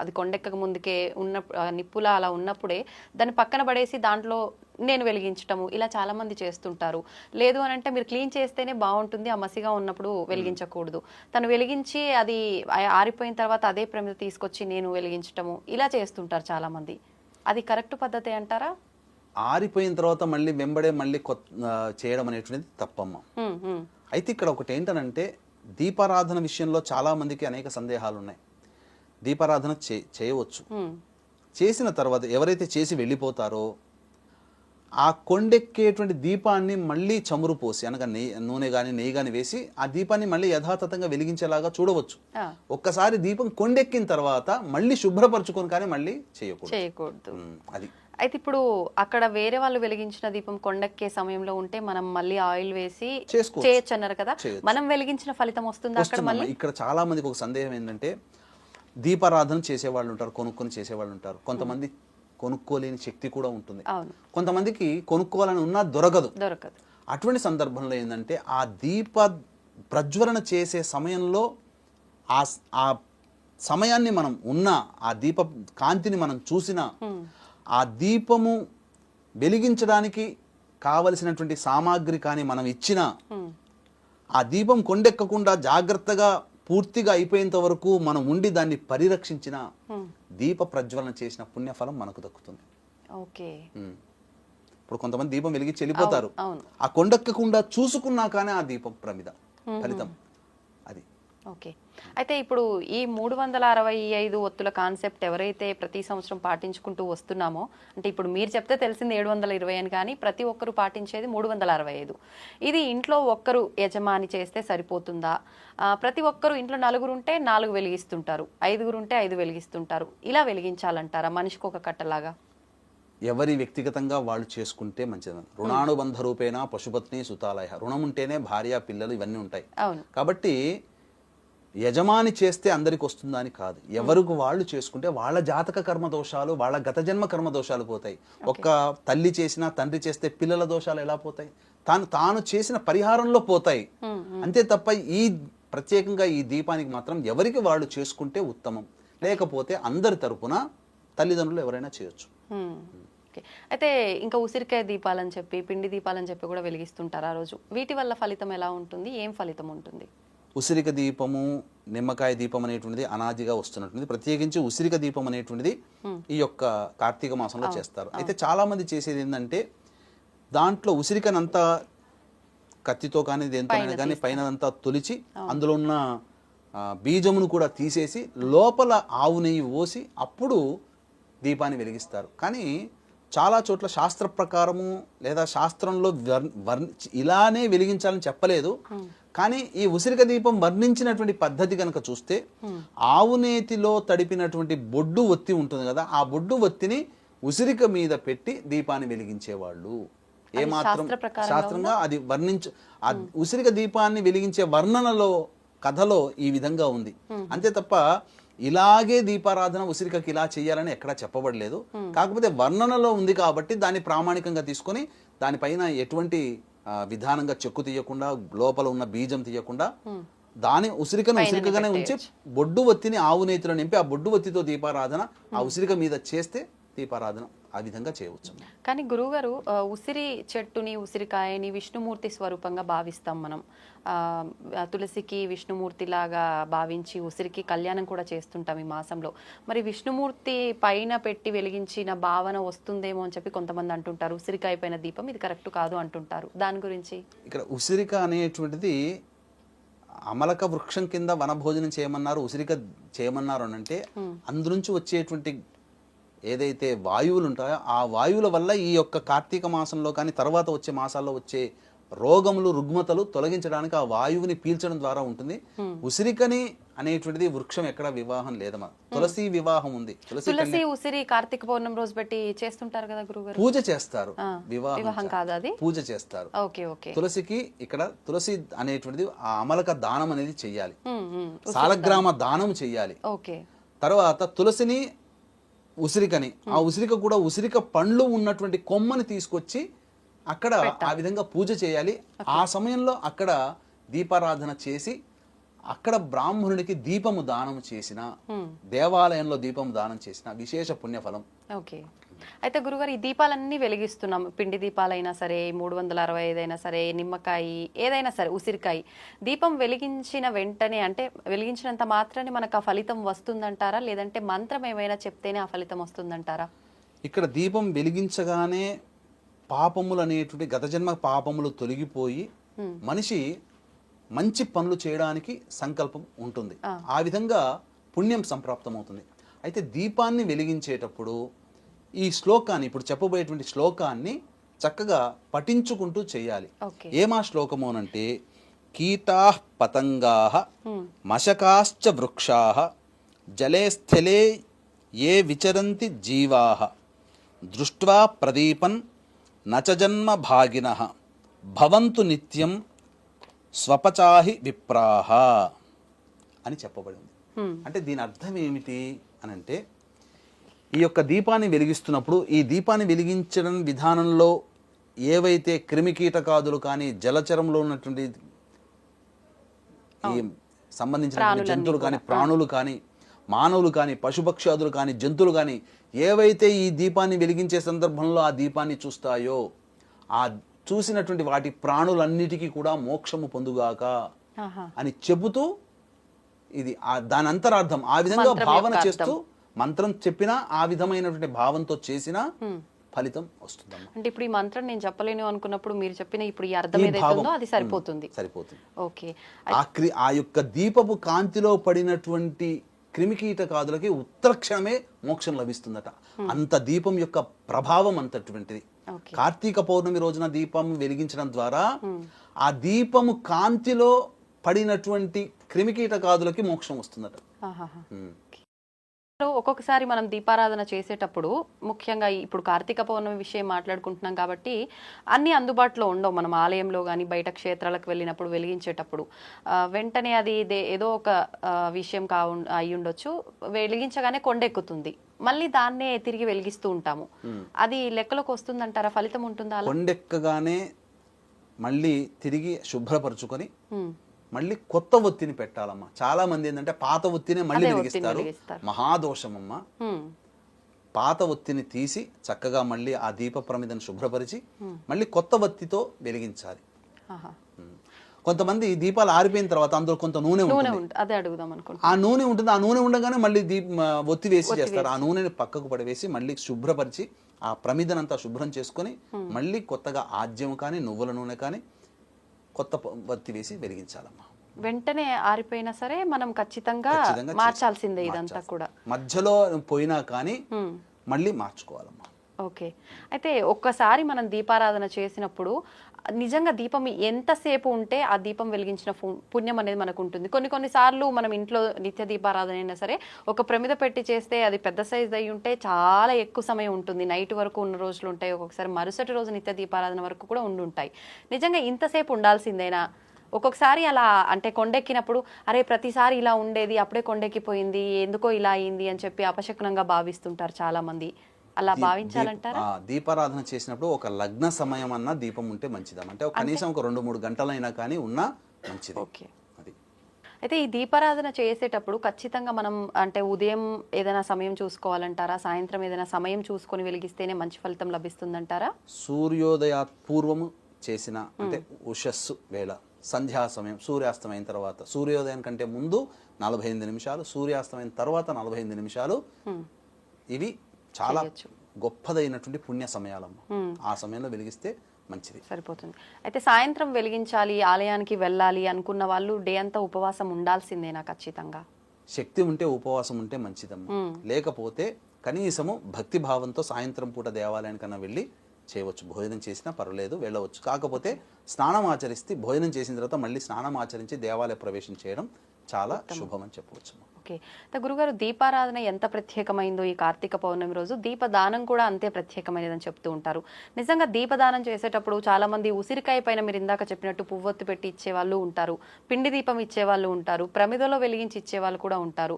అది కొండెక్కక ముందుకే ఉన్న నిప్పులా అలా ఉన్నప్పుడే దాన్ని పక్కన పడేసి దాంట్లో నేను వెలిగించటము ఇలా చాలా మంది చేస్తుంటారు. లేదు అని అంటే మీరు క్లీన్ చేస్తేనే బాగుంటుంది, ఆ మసిగా ఉన్నప్పుడు వెలిగించకూడదు. తను వెలిగించి అది ఆరిపోయిన తర్వాత అదే ప్రమిద తీసుకొచ్చి నేను వెలిగించటము ఇలా చేస్తుంటారు చాలా మంది. అది కరెక్ట్ పద్ధతి అంటారా? ఆరిపోయిన తర్వాత మళ్ళీ వెంబడే మళ్ళీ చేయడం అనేటువంటిది తప్పమ్మ. అయితే ఇక్కడ ఒకటి ఏంటనంటే దీపారాధన విషయంలో చాలా మందికి అనేక సందేహాలు ఉన్నాయి. దీపారాధన చేయవచ్చు. చేసిన తర్వాత ఎవరైతే చేసి వెళ్ళిపోతారో ఆ కొండెక్కేటువంటి దీపాన్ని మళ్ళీ చమురు పోసి అనగా నూనె కానీ నెయ్యి కానీ వేసి ఆ దీపాన్ని మళ్ళీ యథాతథంగా వెలిగించేలాగా చూడవచ్చు. ఒక్కసారి దీపం కొండెక్కిన తర్వాత మళ్ళీ శుభ్రపరచుకొని కానీ మళ్ళీ చేయకూడదు. అది అయితే ఇప్పుడు అక్కడ వేరే వాళ్ళు వెలిగించిన దీపం కొండెక్కే సమయంలో ఉంటే మనం మళ్ళీ ఆయిల్ వేసి చేయొచ్చు అన్నారు కదా, మనం వెలిగించిన ఫలితం వస్తుందా అక్కడ మళ్ళీ? ఇక్కడ చాలా మందికి ఒక సందేహం ఏంటంటే దీపారాధన చేసేవాళ్ళు ఉంటారు, కొనుక్కొని చేసేవాళ్ళు ఉంటారు. కొంతమంది కొనుక్కోలేని శక్తి కూడా ఉంటుంది. కొంతమందికి కొనుక్కోవాలని ఉన్నా దొరకదు. అటువంటి సందర్భంలో ఏంటంటే ఆ దీప ప్రజ్వలన చేసే సమయంలో ఆ సమయాన్ని మనం ఉన్నా, ఆ దీప కాంతిని మనం చూసినా, ఆ దీపము వెలిగించడానికి కావలసినటువంటి సామాగ్రి కానీ మనం ఇచ్చినా, ఆ దీపం కొండెక్కకుండా జాగ్రత్తగా పూర్తిగా అయిపోయేంత వరకు మనం ఉండి దాన్ని పరిరక్షించిన దీప ప్రజ్వలన చేసిన పుణ్యఫలం మనకు దక్కుతుంది. ఇప్పుడు కొంతమంది దీపం వెలిగించి వెళ్ళిపోతారు, ఆ కొండెక్కకుండా చూసుకున్నా కానీ ఆ దీపం ప్రమిద ఫలితం అది. ఓకే. అయితే ఇప్పుడు ఈ 365 ఒత్తుల కాన్సెప్ట్ ఎవరైతే ప్రతి సంవత్సరం పాటించుకుంటూ వస్తున్నామో, అంటే ఇప్పుడు మీరు చెప్తే తెలిసింది 720 అని, కానీ ప్రతి ఒక్కరు పాటించేది 365. ఇది ఇంట్లో ఒక్కరు యజమాని చేస్తే సరిపోతుందా? ప్రతి ఒక్కరు ఇంట్లో 4 ఉంటే 4 వెలిగిస్తుంటారు, 5 ఉంటే 5 వెలిగిస్తుంటారు. ఇలా వెలిగించాలంటారా మనిషికి ఒక కట్టలాగా? ఎవరి వ్యక్తిగతంగా వాళ్ళు చేసుకుంటే మంచిది. రుణానుబంధ రూపేణ పశుపత్ని సుతాలయ, రుణం ఉంటేనే భార్య పిల్లలు ఇవన్నీ ఉంటాయి. కాబట్టి యజమాని చేస్తే అందరికి వస్తుందా అని కాదు, ఎవరికి వాళ్ళు చేసుకుంటే వాళ్ళ జాతక కర్మ దోషాలు, వాళ్ళ గత జన్మ కర్మ దోషాలు పోతాయి. ఒక్క తల్లి చేసినా తండ్రి చేస్తే పిల్లల దోషాలు ఎలా పోతాయి? తాను చేసిన పరిహారంలో పోతాయి. అంతే తప్ప ఈ ప్రత్యేకంగా ఈ దీపానికి మాత్రం ఎవరికి వాళ్ళు చేసుకుంటే ఉత్తమం. లేకపోతే అందరి తరపున తల్లిదండ్రులు ఎవరైనా చేయొచ్చు. అయితే ఇంకా ఉసిరికాయ దీపాలని చెప్పి, పిండి దీపాలని చెప్పి కూడా వెలిగిస్తుంటారు ఆ రోజు. వీటి వల్ల ఫలితం ఎలా ఉంటుంది? ఏం ఫలితం ఉంటుంది? ఉసిరిక దీపము, నిమ్మకాయ దీపం అనేటువంటిది అనాదిగా వస్తున్నటువంటిది. ప్రత్యేకించి ఉసిరిక దీపం అనేటువంటిది ఈ యొక్క కార్తీక మాసంలో చేస్తారు. అయితే చాలా మంది చేసేది ఏంటంటే దాంట్లో ఉసిరికనంతా కత్తితో కానీ దేనితోనైనా కానీ పైనంతా తొలిచి అందులో ఉన్న బీజమును కూడా తీసేసి లోపల ఆవు నెయ్యి పోసి అప్పుడు దీపాన్ని వెలిగిస్తారు. కానీ చాలా చోట్ల శాస్త్ర ప్రకారము లేదా శాస్త్రంలో ఇలానే వెలిగించాలని చెప్పలేదు. కానీ ఈ ఉసిరిక దీపం వర్ణించినటువంటి పద్ధతి కనుక చూస్తే ఆవు నేతిలో తడిపినటువంటి బొడ్డు ఒత్తి ఉంటుంది కదా, ఆ బొడ్డు ఒత్తిని ఉసిరిక మీద పెట్టి దీపాన్ని వెలిగించేవాళ్ళు. ఏమాత్రం శాస్త్రంగా అది ఆ ఉసిరిక దీపాన్ని వెలిగించే వర్ణనలో కథలో ఈ విధంగా ఉంది. అంతే తప్ప ఇలాగే దీపారాధన ఉసిరికకి ఇలా చేయాలని ఎక్కడా చెప్పబడలేదు. కాకపోతే వర్ణనలో ఉంది కాబట్టి దాన్ని ప్రామాణికంగా తీసుకొని దానిపైన ఎటువంటి విధానంగా చెక్కు తీయకుండా, లోపల ఉన్న బీజం తీయకుండా దాని ఉసిరికగానే ఉంచి బొడ్డు ఒత్తిని ఆవు నేతిలో నింపి ఆ బొడ్డు ఒత్తితో దీపారాధన ఆ ఉసిరిక మీద చేస్తే దీపారాధన ఆ విధంగా చేయవచ్చు. కానీ గురువుగారు, ఉసిరి చెట్టుని, ఉసిరికాయని విష్ణుమూర్తి స్వరూపంగా భావిస్తాం మనం. తులసికి విష్ణుమూర్తి లాగా భావించి ఉసిరికి కళ్యాణం కూడా చేస్తుంటాం ఈ మాసంలో. మరి విష్ణుమూర్తి పైన పెట్టి వెలిగించిన భావన వస్తుందేమో అని చెప్పి కొంతమంది అంటుంటారు. ఉసిరికాయ పైన దీపం ఇది కరెక్ట్ కాదు అంటుంటారు. దాని గురించి? ఇక్కడ ఉసిరిక అనేటువంటిది అమలక వృక్షం కింద వనభోజనం చేయమన్నారు, ఉసిరిక చేయమన్నారు అని అంటే అందునుంచి వచ్చేటువంటి ఏదైతే వాయువులు ఉంటాయో ఆ వాయువుల వల్ల ఈ యొక్క కార్తీక మాసంలో కానీ తర్వాత వచ్చే మాసాల్లో వచ్చే రోగములు రుగ్మతలు తొలగించడానికి ఆ వాయువుని పీల్చడం ద్వారా ఉంటుంది. ఉసిరికని అనేటువంటిది వృక్షం ఎక్కడ వివాహం లేదమ్మా. తులసి వివాహం ఉంది. తులసి ఉసిరి కార్తీక పౌర్ణమి రోజు పెట్టి చేస్తుంటారు కదా గురుగారు. పూజ చేస్తారు, వివాహం కాదు అది, పూజ చేస్తారు. Okay okay. తులసికి ఇక్కడ తులసి అనేటువంటిది ఆ అమలక దానం అనేది చెయ్యాలి, సాలగ్రామ దానం చెయ్యాలి. ఓకే. తర్వాత తులసిని ఉసిరికని, ఆ ఉసిరిక కూడా ఉసిరిక పండ్లు ఉన్నటువంటి కొమ్మని తీసుకొచ్చి అక్కడ ఆ విధంగా పూజ చేయాలి. ఆ సమయంలో అక్కడ దీపారాధన చేసి అక్కడ బ్రాహ్మణుడికి దీపము దానం చేసిన, దేవాలయంలో దీపము దానం చేసిన విశేష పుణ్యఫలం. ఓకే. అయితే గురుగారు ఈ దీపాలన్నీ వెలిగిస్తున్నాం, పిండి దీపాలైనా సరే, 365 అయినా సరే, నిమ్మకాయ ఏదైనా సరే, ఉసిరికాయ దీపం వెలిగించిన వెంటనే అంటే వెలిగించినంత మాత్రాన్ని మనకు ఆ ఫలితం వస్తుందంటారా, లేదంటే మంత్రం ఏమైనా చెప్తేనే ఆ ఫలితం వస్తుందంటారా? ఇక్కడ దీపం వెలిగించగానే పాపములు అనేటువంటి గత జన్మ పాపములు తొలగిపోయి మనిషి మంచి పనులు చేయడానికి సంకల్పం ఉంటుంది. ఆ విధంగా పుణ్యం సంప్రాప్తమవుతుంది. అయితే దీపాన్ని వెలిగించేటప్పుడు ఈ శ్లోకాన్ని, ఇప్పుడు చెప్పబోయేటువంటి శ్లోకాన్ని చక్కగా పఠించుకుంటూ చేయాలి. ఏమా శ్లోకము అనంటే, కీటాః పతంగాః మశకాశ్చ వృక్షాః జలే స్థలే ఏ విచరంతి జీవాః దృష్ట్వా ప్రదీపన్ నచ జన్మ భాగినః భవంతు నిత్యం స్వపచాహి విప్రాహ అని చెప్పబడి ఉంది. అంటే దీని అర్థం ఏమిటి అని అంటే, ఈ యొక్క దీపాన్ని వెలిగిస్తున్నప్పుడు ఈ దీపాన్ని వెలిగించడం విధానంలో ఏవైతే క్రిమికీటకాదులు కానీ, జలచరంలో ఉన్నటువంటి ఈ సంబంధించిన జంతువులు కానీ, ప్రాణులు కానీ, మానవులు కానీ, పశుపక్షాదులు కానీ, జంతువులు కానీ ఏవైతే ఈ దీపాన్ని వెలిగించే సందర్భంలో ఆ దీపాన్ని చూస్తాయో, ఆ చూసినటువంటి వాటి ప్రాణులన్నిటికీ కూడా మోక్షము పొందుగాక అని చెబుతూ, ఇది దాని అంతరార్థం ఆ విధంగా భావన చేస్తూ, మంత్రం చెప్పినా ఆ విధమైనటువంటి భావంతో చేసినా ఫలితం వస్తుందమ్మా. అంటే ఇప్పుడు ఈ మంత్రం నేను చెప్పలేను అనుకున్నప్పుడు మీరు చెప్పిన ఇప్పుడు ఈ అర్థం ఏదైతుందో అది సరిపోతుంది. ఓకే. ఆ యొక్క దీపపు కాంతిలో పడినటువంటి క్రిమికీటకాదులకి ఉత్తరక్షణమే మోక్షం లభిస్తుందట. అంత దీపం యొక్క ప్రభావం అంతటువంటిది. కార్తీక పౌర్ణమి రోజున దీపం వెలిగించడం ద్వారా ఆ దీపము కాంతిలో పడినటువంటి క్రిమికీటకాదులకి మోక్షం వస్తుందట. ఒక్కొక్కసారి మనం దీపారాధన చేసేటప్పుడు, ముఖ్యంగా ఇప్పుడు కార్తీక పౌర్ణమి విషయం మాట్లాడుకుంటున్నాం కాబట్టి అన్ని అందుబాటులో ఉండవు. మనం ఆలయంలో కానీ బయట క్షేత్రాలకు వెళ్ళినప్పుడు వెలిగించేటప్పుడు వెంటనే అది ఏదో ఒక విషయం అయి ఉండొచ్చు, వెలిగించగానే కొండెక్కుతుంది, మళ్ళీ దాన్నే తిరిగి వెలిగిస్తూ ఉంటాము. అది లెక్కలోకి వస్తుందంటారా? ఫలితం ఉంటుందా? కొండెక్కగానే మళ్ళీ తిరిగి శుభ్రపరచుకొని మళ్ళీ కొత్త ఒత్తిని పెట్టాలమ్మా. చాలా మంది ఏంటంటే పాత ఒత్తినే మళ్ళీ వెలిగిస్తారు. మహాదోషమమ్మా. పాత ఒత్తిని తీసి చక్కగా మళ్ళీ ఆ దీప ప్రమిదను శుభ్రపరిచి మళ్ళీ కొత్త ఒత్తితో వెలిగించాలి. కొంతమంది దీపాలు ఆరిపోయిన తర్వాత అందులో కొంత నూనె ఉంటుంది, అదే అడుగుదాం అనుకుంటున్నా. ఆ నూనె ఉంటుంది, ఆ నూనె ఉండగానే మళ్ళీ ఒత్తి వేసి చేస్తారు. ఆ నూనెని పక్కకు పడవేసి మళ్ళీ శుభ్రపరిచి ఆ ప్రమిదనంతా శుభ్రం చేసుకొని మళ్ళీ కొత్తగా ఆజ్యం కానీ, నువ్వుల నూనె కానీ కొత్త వత్తి వేసి వెలిగించాలమ్మా. వెంటనే ఆరిపోయినా సరే మనం ఖచ్చితంగా మార్చాల్సిందే. ఇదంతా కూడా మధ్యలో పోయినా కానీ మళ్ళీ మార్చుకోవాలమ్మా. ఓకే. అయితే ఒక్కసారి మనం దీపారాధన చేసినప్పుడు నిజంగా దీపం ఎంతసేపు ఉంటే ఆ దీపం వెలిగించిన పుణ్యం అనేది మనకు ఉంటుంది. కొన్నిసార్లు మనం ఇంట్లో నిత్య దీపారాధన అయినా సరే ఒక ప్రమిద పెట్టి చేస్తే అది పెద్ద సైజ్ అయి ఉంటే చాలా ఎక్కువ సమయం ఉంటుంది, నైట్ వరకు ఉన్న రోజులు ఉంటాయి, ఒక్కొక్కసారి మరుసటి రోజు నిత్య దీపారాధన వరకు కూడా ఉంటాయి. నిజంగా ఇంతసేపు ఉండాల్సిందేనా? ఒక్కొక్కసారి అలా అంటే కొండెక్కినప్పుడు అరే ప్రతిసారి ఇలా ఉండేది, అప్పుడే కొండెక్కిపోయింది, ఎందుకో ఇలా అయింది అని చెప్పి అపశకునంగా భావిస్తుంటారు చాలా మంది. అలా భావించాలంటారా? దీపారాధన చేసినప్పుడు ఒక లగ్న సమయం అన్నా దీపం ఉంటే మంచిదమ్మ. అంటే కనీసం ఒక 2-3 గంటలైనా కానీ ఉన్నా మంచిది. ఓకే. అది అయితే ఈ దీపారాధన చేసేటప్పుడు ఖచ్చితంగా మనం అంటే ఉదయం ఏదైనా సమయం చూసుకోవాలంటారా, సాయంత్రం ఏదైనా సమయం చూసుకొని వెలిగిస్తేనే మంచి ఫలితం లభిస్తుందంటారా? సూర్యోదయ పూర్వము చేసిన అంటే ఉషస్సు వేళ, సంధ్యా సమయం, సూర్యాస్తమైన తర్వాత, సూర్యోదయం కంటే ముందు 45 నిమిషాలు, సూర్యాస్తమైన తర్వాత 45 నిమిషాలు, ఇవి చాలా గొప్పదైనటువంటి పుణ్య సమయాలమ్మ. ఆ సమయంలో వెలిగిస్తే మంచిది, సరిపోతుంది. అయితే సాయంత్రం వెలిగించాలి, ఆలయానికి వెళ్ళాలి అనుకున్న వాళ్ళు డే అంతా ఉపవాసం ఉండాల్సిందేనా? ఖచ్చితంగా శక్తి ఉంటే ఉపవాసం ఉంటే మంచిదమ్మ. లేకపోతే కనీసము భక్తి భావంతో సాయంత్రం పూట దేవాలయానికన్నా వెళ్ళి చేయవచ్చు. భోజనం చేసినా పర్వాలేదు, వెళ్ళవచ్చు. కాకపోతే స్నానం ఆచరిస్తే భోజనం చేసిన తర్వాత మళ్ళీ స్నానం ఆచరించి దేవాలయ ప్రవేశం చేయడం చాలా శుభం అని చెప్పవచ్చు. ఓకే. గురుగారు, దీపారాధన ఎంత ప్రత్యేకమైందో ఈ కార్తీక పౌర్ణమి రోజు దీపదానం కూడా అంతే ప్రత్యేకమైనదని చెప్తూ ఉంటారు. నిజంగా దీపదానం చేసేటప్పుడు చాలా మంది ఉసిరికాయ పైన మీరు ఇందాక చెప్పినట్టు పువ్వొత్తి పెట్టి ఇచ్చేవాళ్ళు ఉంటారు, పిండి దీపం ఇచ్చేవాళ్ళు ఉంటారు, ప్రమిదలో వెలిగించి ఇచ్చేవాళ్ళు కూడా ఉంటారు.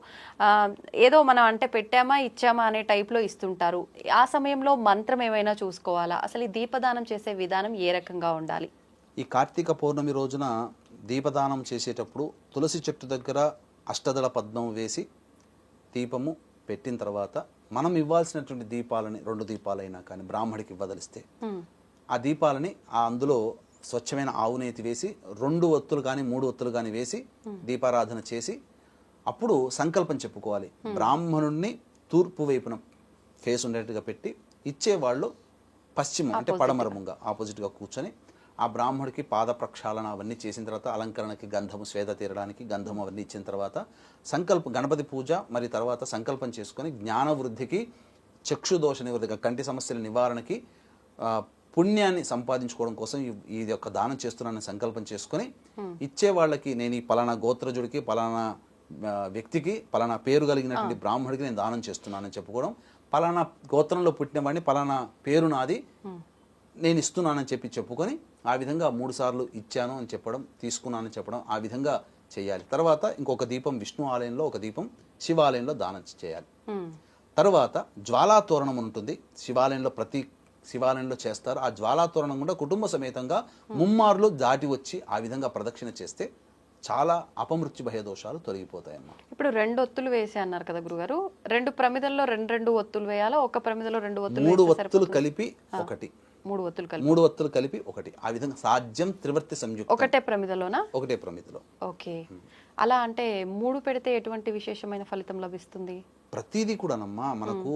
ఏదో మనం అంటే పెట్టామా ఇచ్చామా అనే టైప్లో ఇస్తుంటారు. ఆ సమయంలో మంత్రం ఏమైనా చూసుకోవాలా? అసలు ఈ దీపదానం చేసే విధానం ఏ రకంగా ఉండాలి? ఈ కార్తీక పౌర్ణమి రోజున దీపదానం చేసేటప్పుడు తులసి చెట్టు దగ్గర అష్టదళ పద్మం వేసి దీపము పెట్టిన తర్వాత మనం ఇవ్వాల్సినటువంటి దీపాలని 2 దీపాలైనా కానీ బ్రాహ్మడికి వదిలిస్తే ఆ దీపాలని అందులో స్వచ్ఛమైన ఆవు నేతి వేసి 2 ఒత్తులు కానీ 3 ఒత్తులు కానీ వేసి దీపారాధన చేసి అప్పుడు సంకల్పం చెప్పుకోవాలి. బ్రాహ్మణుణ్ణి తూర్పు వైపున ఫేస్ ఉండేట్టుగా పెట్టి ఇచ్చేవాళ్ళు పశ్చిమం అంటే పడమరముగా ఆపోజిట్గా కూర్చొని ఆ బ్రాహ్మడికి పాద ప్రక్షాళన అవన్నీ చేసిన తర్వాత అలంకరణకి గంధము, స్వేద తీరడానికి గంధము అవన్నీ ఇచ్చిన తర్వాత గణపతి పూజ మరి తర్వాత సంకల్పం చేసుకొని జ్ఞాన వృద్ధికి, చక్షుదోష నివృద్ధికి, కంటి సమస్యల నివారణకి, పుణ్యాన్ని సంపాదించుకోవడం కోసం ఇది యొక్క దానం చేస్తున్నానని సంకల్పం చేసుకొని ఇచ్చే వాళ్ళకి నేను ఈ పలానా గోత్రజుడికి, పలానా వ్యక్తికి, పలానా పేరు కలిగినటువంటి బ్రాహ్మడికి నేను దానం చేస్తున్నానని చెప్పుకోవడం, పలానా గోత్రంలో పుట్టిన వాడిని పలానా పేరు నాది నేను ఇస్తున్నానని చెప్పుకొని ఆ విధంగా 3 సార్లు ఇచ్చాను అని చెప్పడం, తీసుకున్నానని చెప్పడం, ఆ విధంగా చేయాలి. తర్వాత ఇంకొక దీపం విష్ణు ఆలయంలో, ఒక దీపం శివాలయంలో దానం చేయాలి. తర్వాత జ్వాలాతోరణం ఉంటుంది, ప్రతి శివాలయంలో చేస్తారు. ఆ జ్వాలాతోరణం కూడా కుటుంబ సమేతంగా 3 మార్లు దాటి వచ్చి ఆ విధంగా ప్రదక్షిణ చేస్తే చాలా అపమృత్యు భయ దోషాలు తొలగిపోతాయన్నమాట. ఇప్పుడు 2 ఒత్తులు వేసి అన్నారు కదా గురుగారు, 2 ప్రమిదల్లో 2 ఒత్తులు వేయాలా? ఒక ప్రమిదలో 2 ఒత్తులు? 3 ఒత్తులు కలిపి ఒకటి. 3 ఒత్తులు కలిపి 3 ఒత్తులు కలిపి ఒకటి. ఆ విధంగా సాధ్యం త్రివర్తి సంయుక్తం. ఒకటే ప్రమిదలోనా? ఒకటే ప్రమిదలో. ఓకే. అలా అంటే 3 పెడితే ఎటువంటి విశేషమైన ఫలితం లభిస్తుంది? ప్రతిదీ కూడానమ్మా మనకు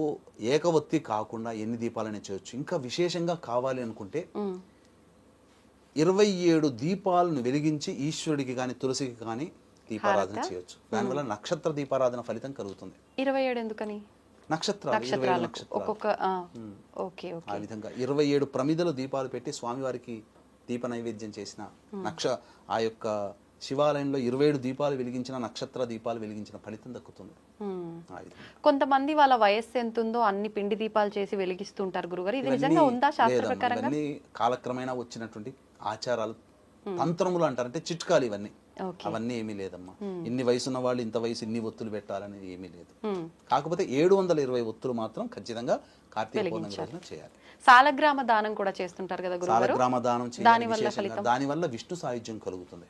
ఏకవత్తి కాకుండా ఎన్ని దీపాలని చేయొచ్చు. ఇంకా విశేషంగా కావాలి అనుకుంటే 27 దీపాలను వెలిగించి ఈశ్వరుడికి కానీ తులసికి కానీ దీపారాధన చేయొచ్చు. దానివల్ల నక్షత్ర దీపారాధన ఫలితం కలుగుతుంది. 27 ఎందుకని? నక్షత్రాలు ఒక్కొక్క. ఆ విధంగా 27 ప్రమిదలు దీపాలు పెట్టి స్వామివారికి దీప నైవేద్యం చేసిన ఆ యొక్క శివాలయంలో 27 దీపాలు వెలిగించిన, నక్షత్ర దీపాలు వెలిగించిన ఫలితం దక్కుతుంది. కొంతమంది వాళ్ళ వయస్సు ఎంత ఉందో అన్ని పిండి దీపాలు చేసి వెలిగిస్తుంటారు గురుగారు. ఇది నిజంగా ఉందా శాస్త్ర ప్రకారంగా? ఇవన్నీ కాలక్రమేణా వచ్చినటువంటి ఆచారాలు, తంత్రములు అంటారు, అంటే చిట్కాలు ఇవన్నీ. అవన్నీ ఏమీ లేదమ్మా. ఇన్ని వయసున్న వాళ్ళు ఇంత వయసు ఇన్ని ఒత్తులు పెట్టాలనేది ఏమీ లేదు. కాకపోతే 720 ఒత్తులు మాత్రం ఖచ్చితంగా కార్తీక పౌర్ణమి రోజున చేయాలి. సాలగ్రామ దానం కూడా చేస్తుంటారు కదా గురుగారు. సాలగ్రామ దానం చేయాలి. దానివల్ల విష్ణు సాయుధ్యం కలుగుతుంది.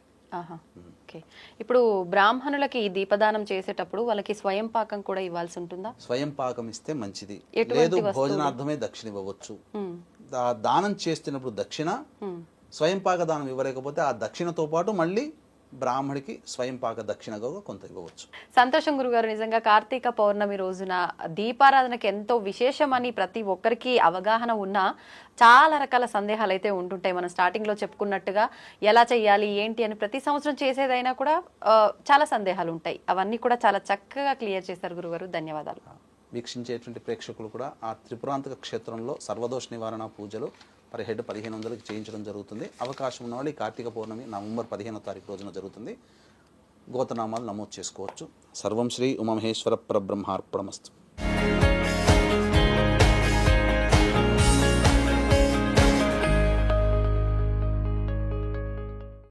ఓకే. ఇప్పుడు బ్రాహ్మణులకి ఈ దీపదానం చేసేటప్పుడు వాళ్ళకి స్వయం పాకం కూడా ఇవ్వాల్సి ఉంటుందా? స్వయం పాకం ఇస్తే మంచిది. లేదు భోజనార్థమే దక్షిణ ఇవ్వవచ్చు. దానం చేస్తున్నప్పుడు దక్షిణ, స్వయం పాక దానం ఇవ్వలేకపోతే ఆ దక్షిణతో పాటు మళ్ళీ బ్రాహ్మడికి స్వయం పాక దక్షిణగా కొంత ఇవ్వవచ్చు. సంతోషం గురుగారు. నిజంగా కార్తీక పౌర్ణమి రోజున దీపారాధనకి ఎంతో విశేషమని ప్రతి ఒక్కరికి అవగాహన ఉన్నా చాలా రకాల సందేహాలు అయితే ఉంటుంటాయి. మనం స్టార్టింగ్ లో చెప్పుకున్నట్టుగా ఎలా చెయ్యాలి ఏంటి అని ప్రతి సంవత్సరం చేసేదైనా కూడా చాలా సందేహాలు ఉంటాయి. అవన్నీ కూడా చాలా చక్కగా క్లియర్ చేశారు గురుగారు. ధన్యవాదాలు. వీక్షించేటువంటి ప్రేక్షకులు కూడా ఆ త్రిపురాంతక క్షేత్రంలో సర్వదోష నివారణ పూజలు పర్ హెడ్ 1500కి చేయించడం జరుగుతుంది. అవకాశం ఉన్న వాళ్ళు ఈ కార్తీక పౌర్ణమి నవంబర్ 15వ తారీఖు రోజున జరుగుతుంది. గోతనామాలు నమోదు చేసుకోవచ్చు. సర్వం శ్రీ ఉమామహేశ్వర పరబ్రహ్మార్పణమస్తు.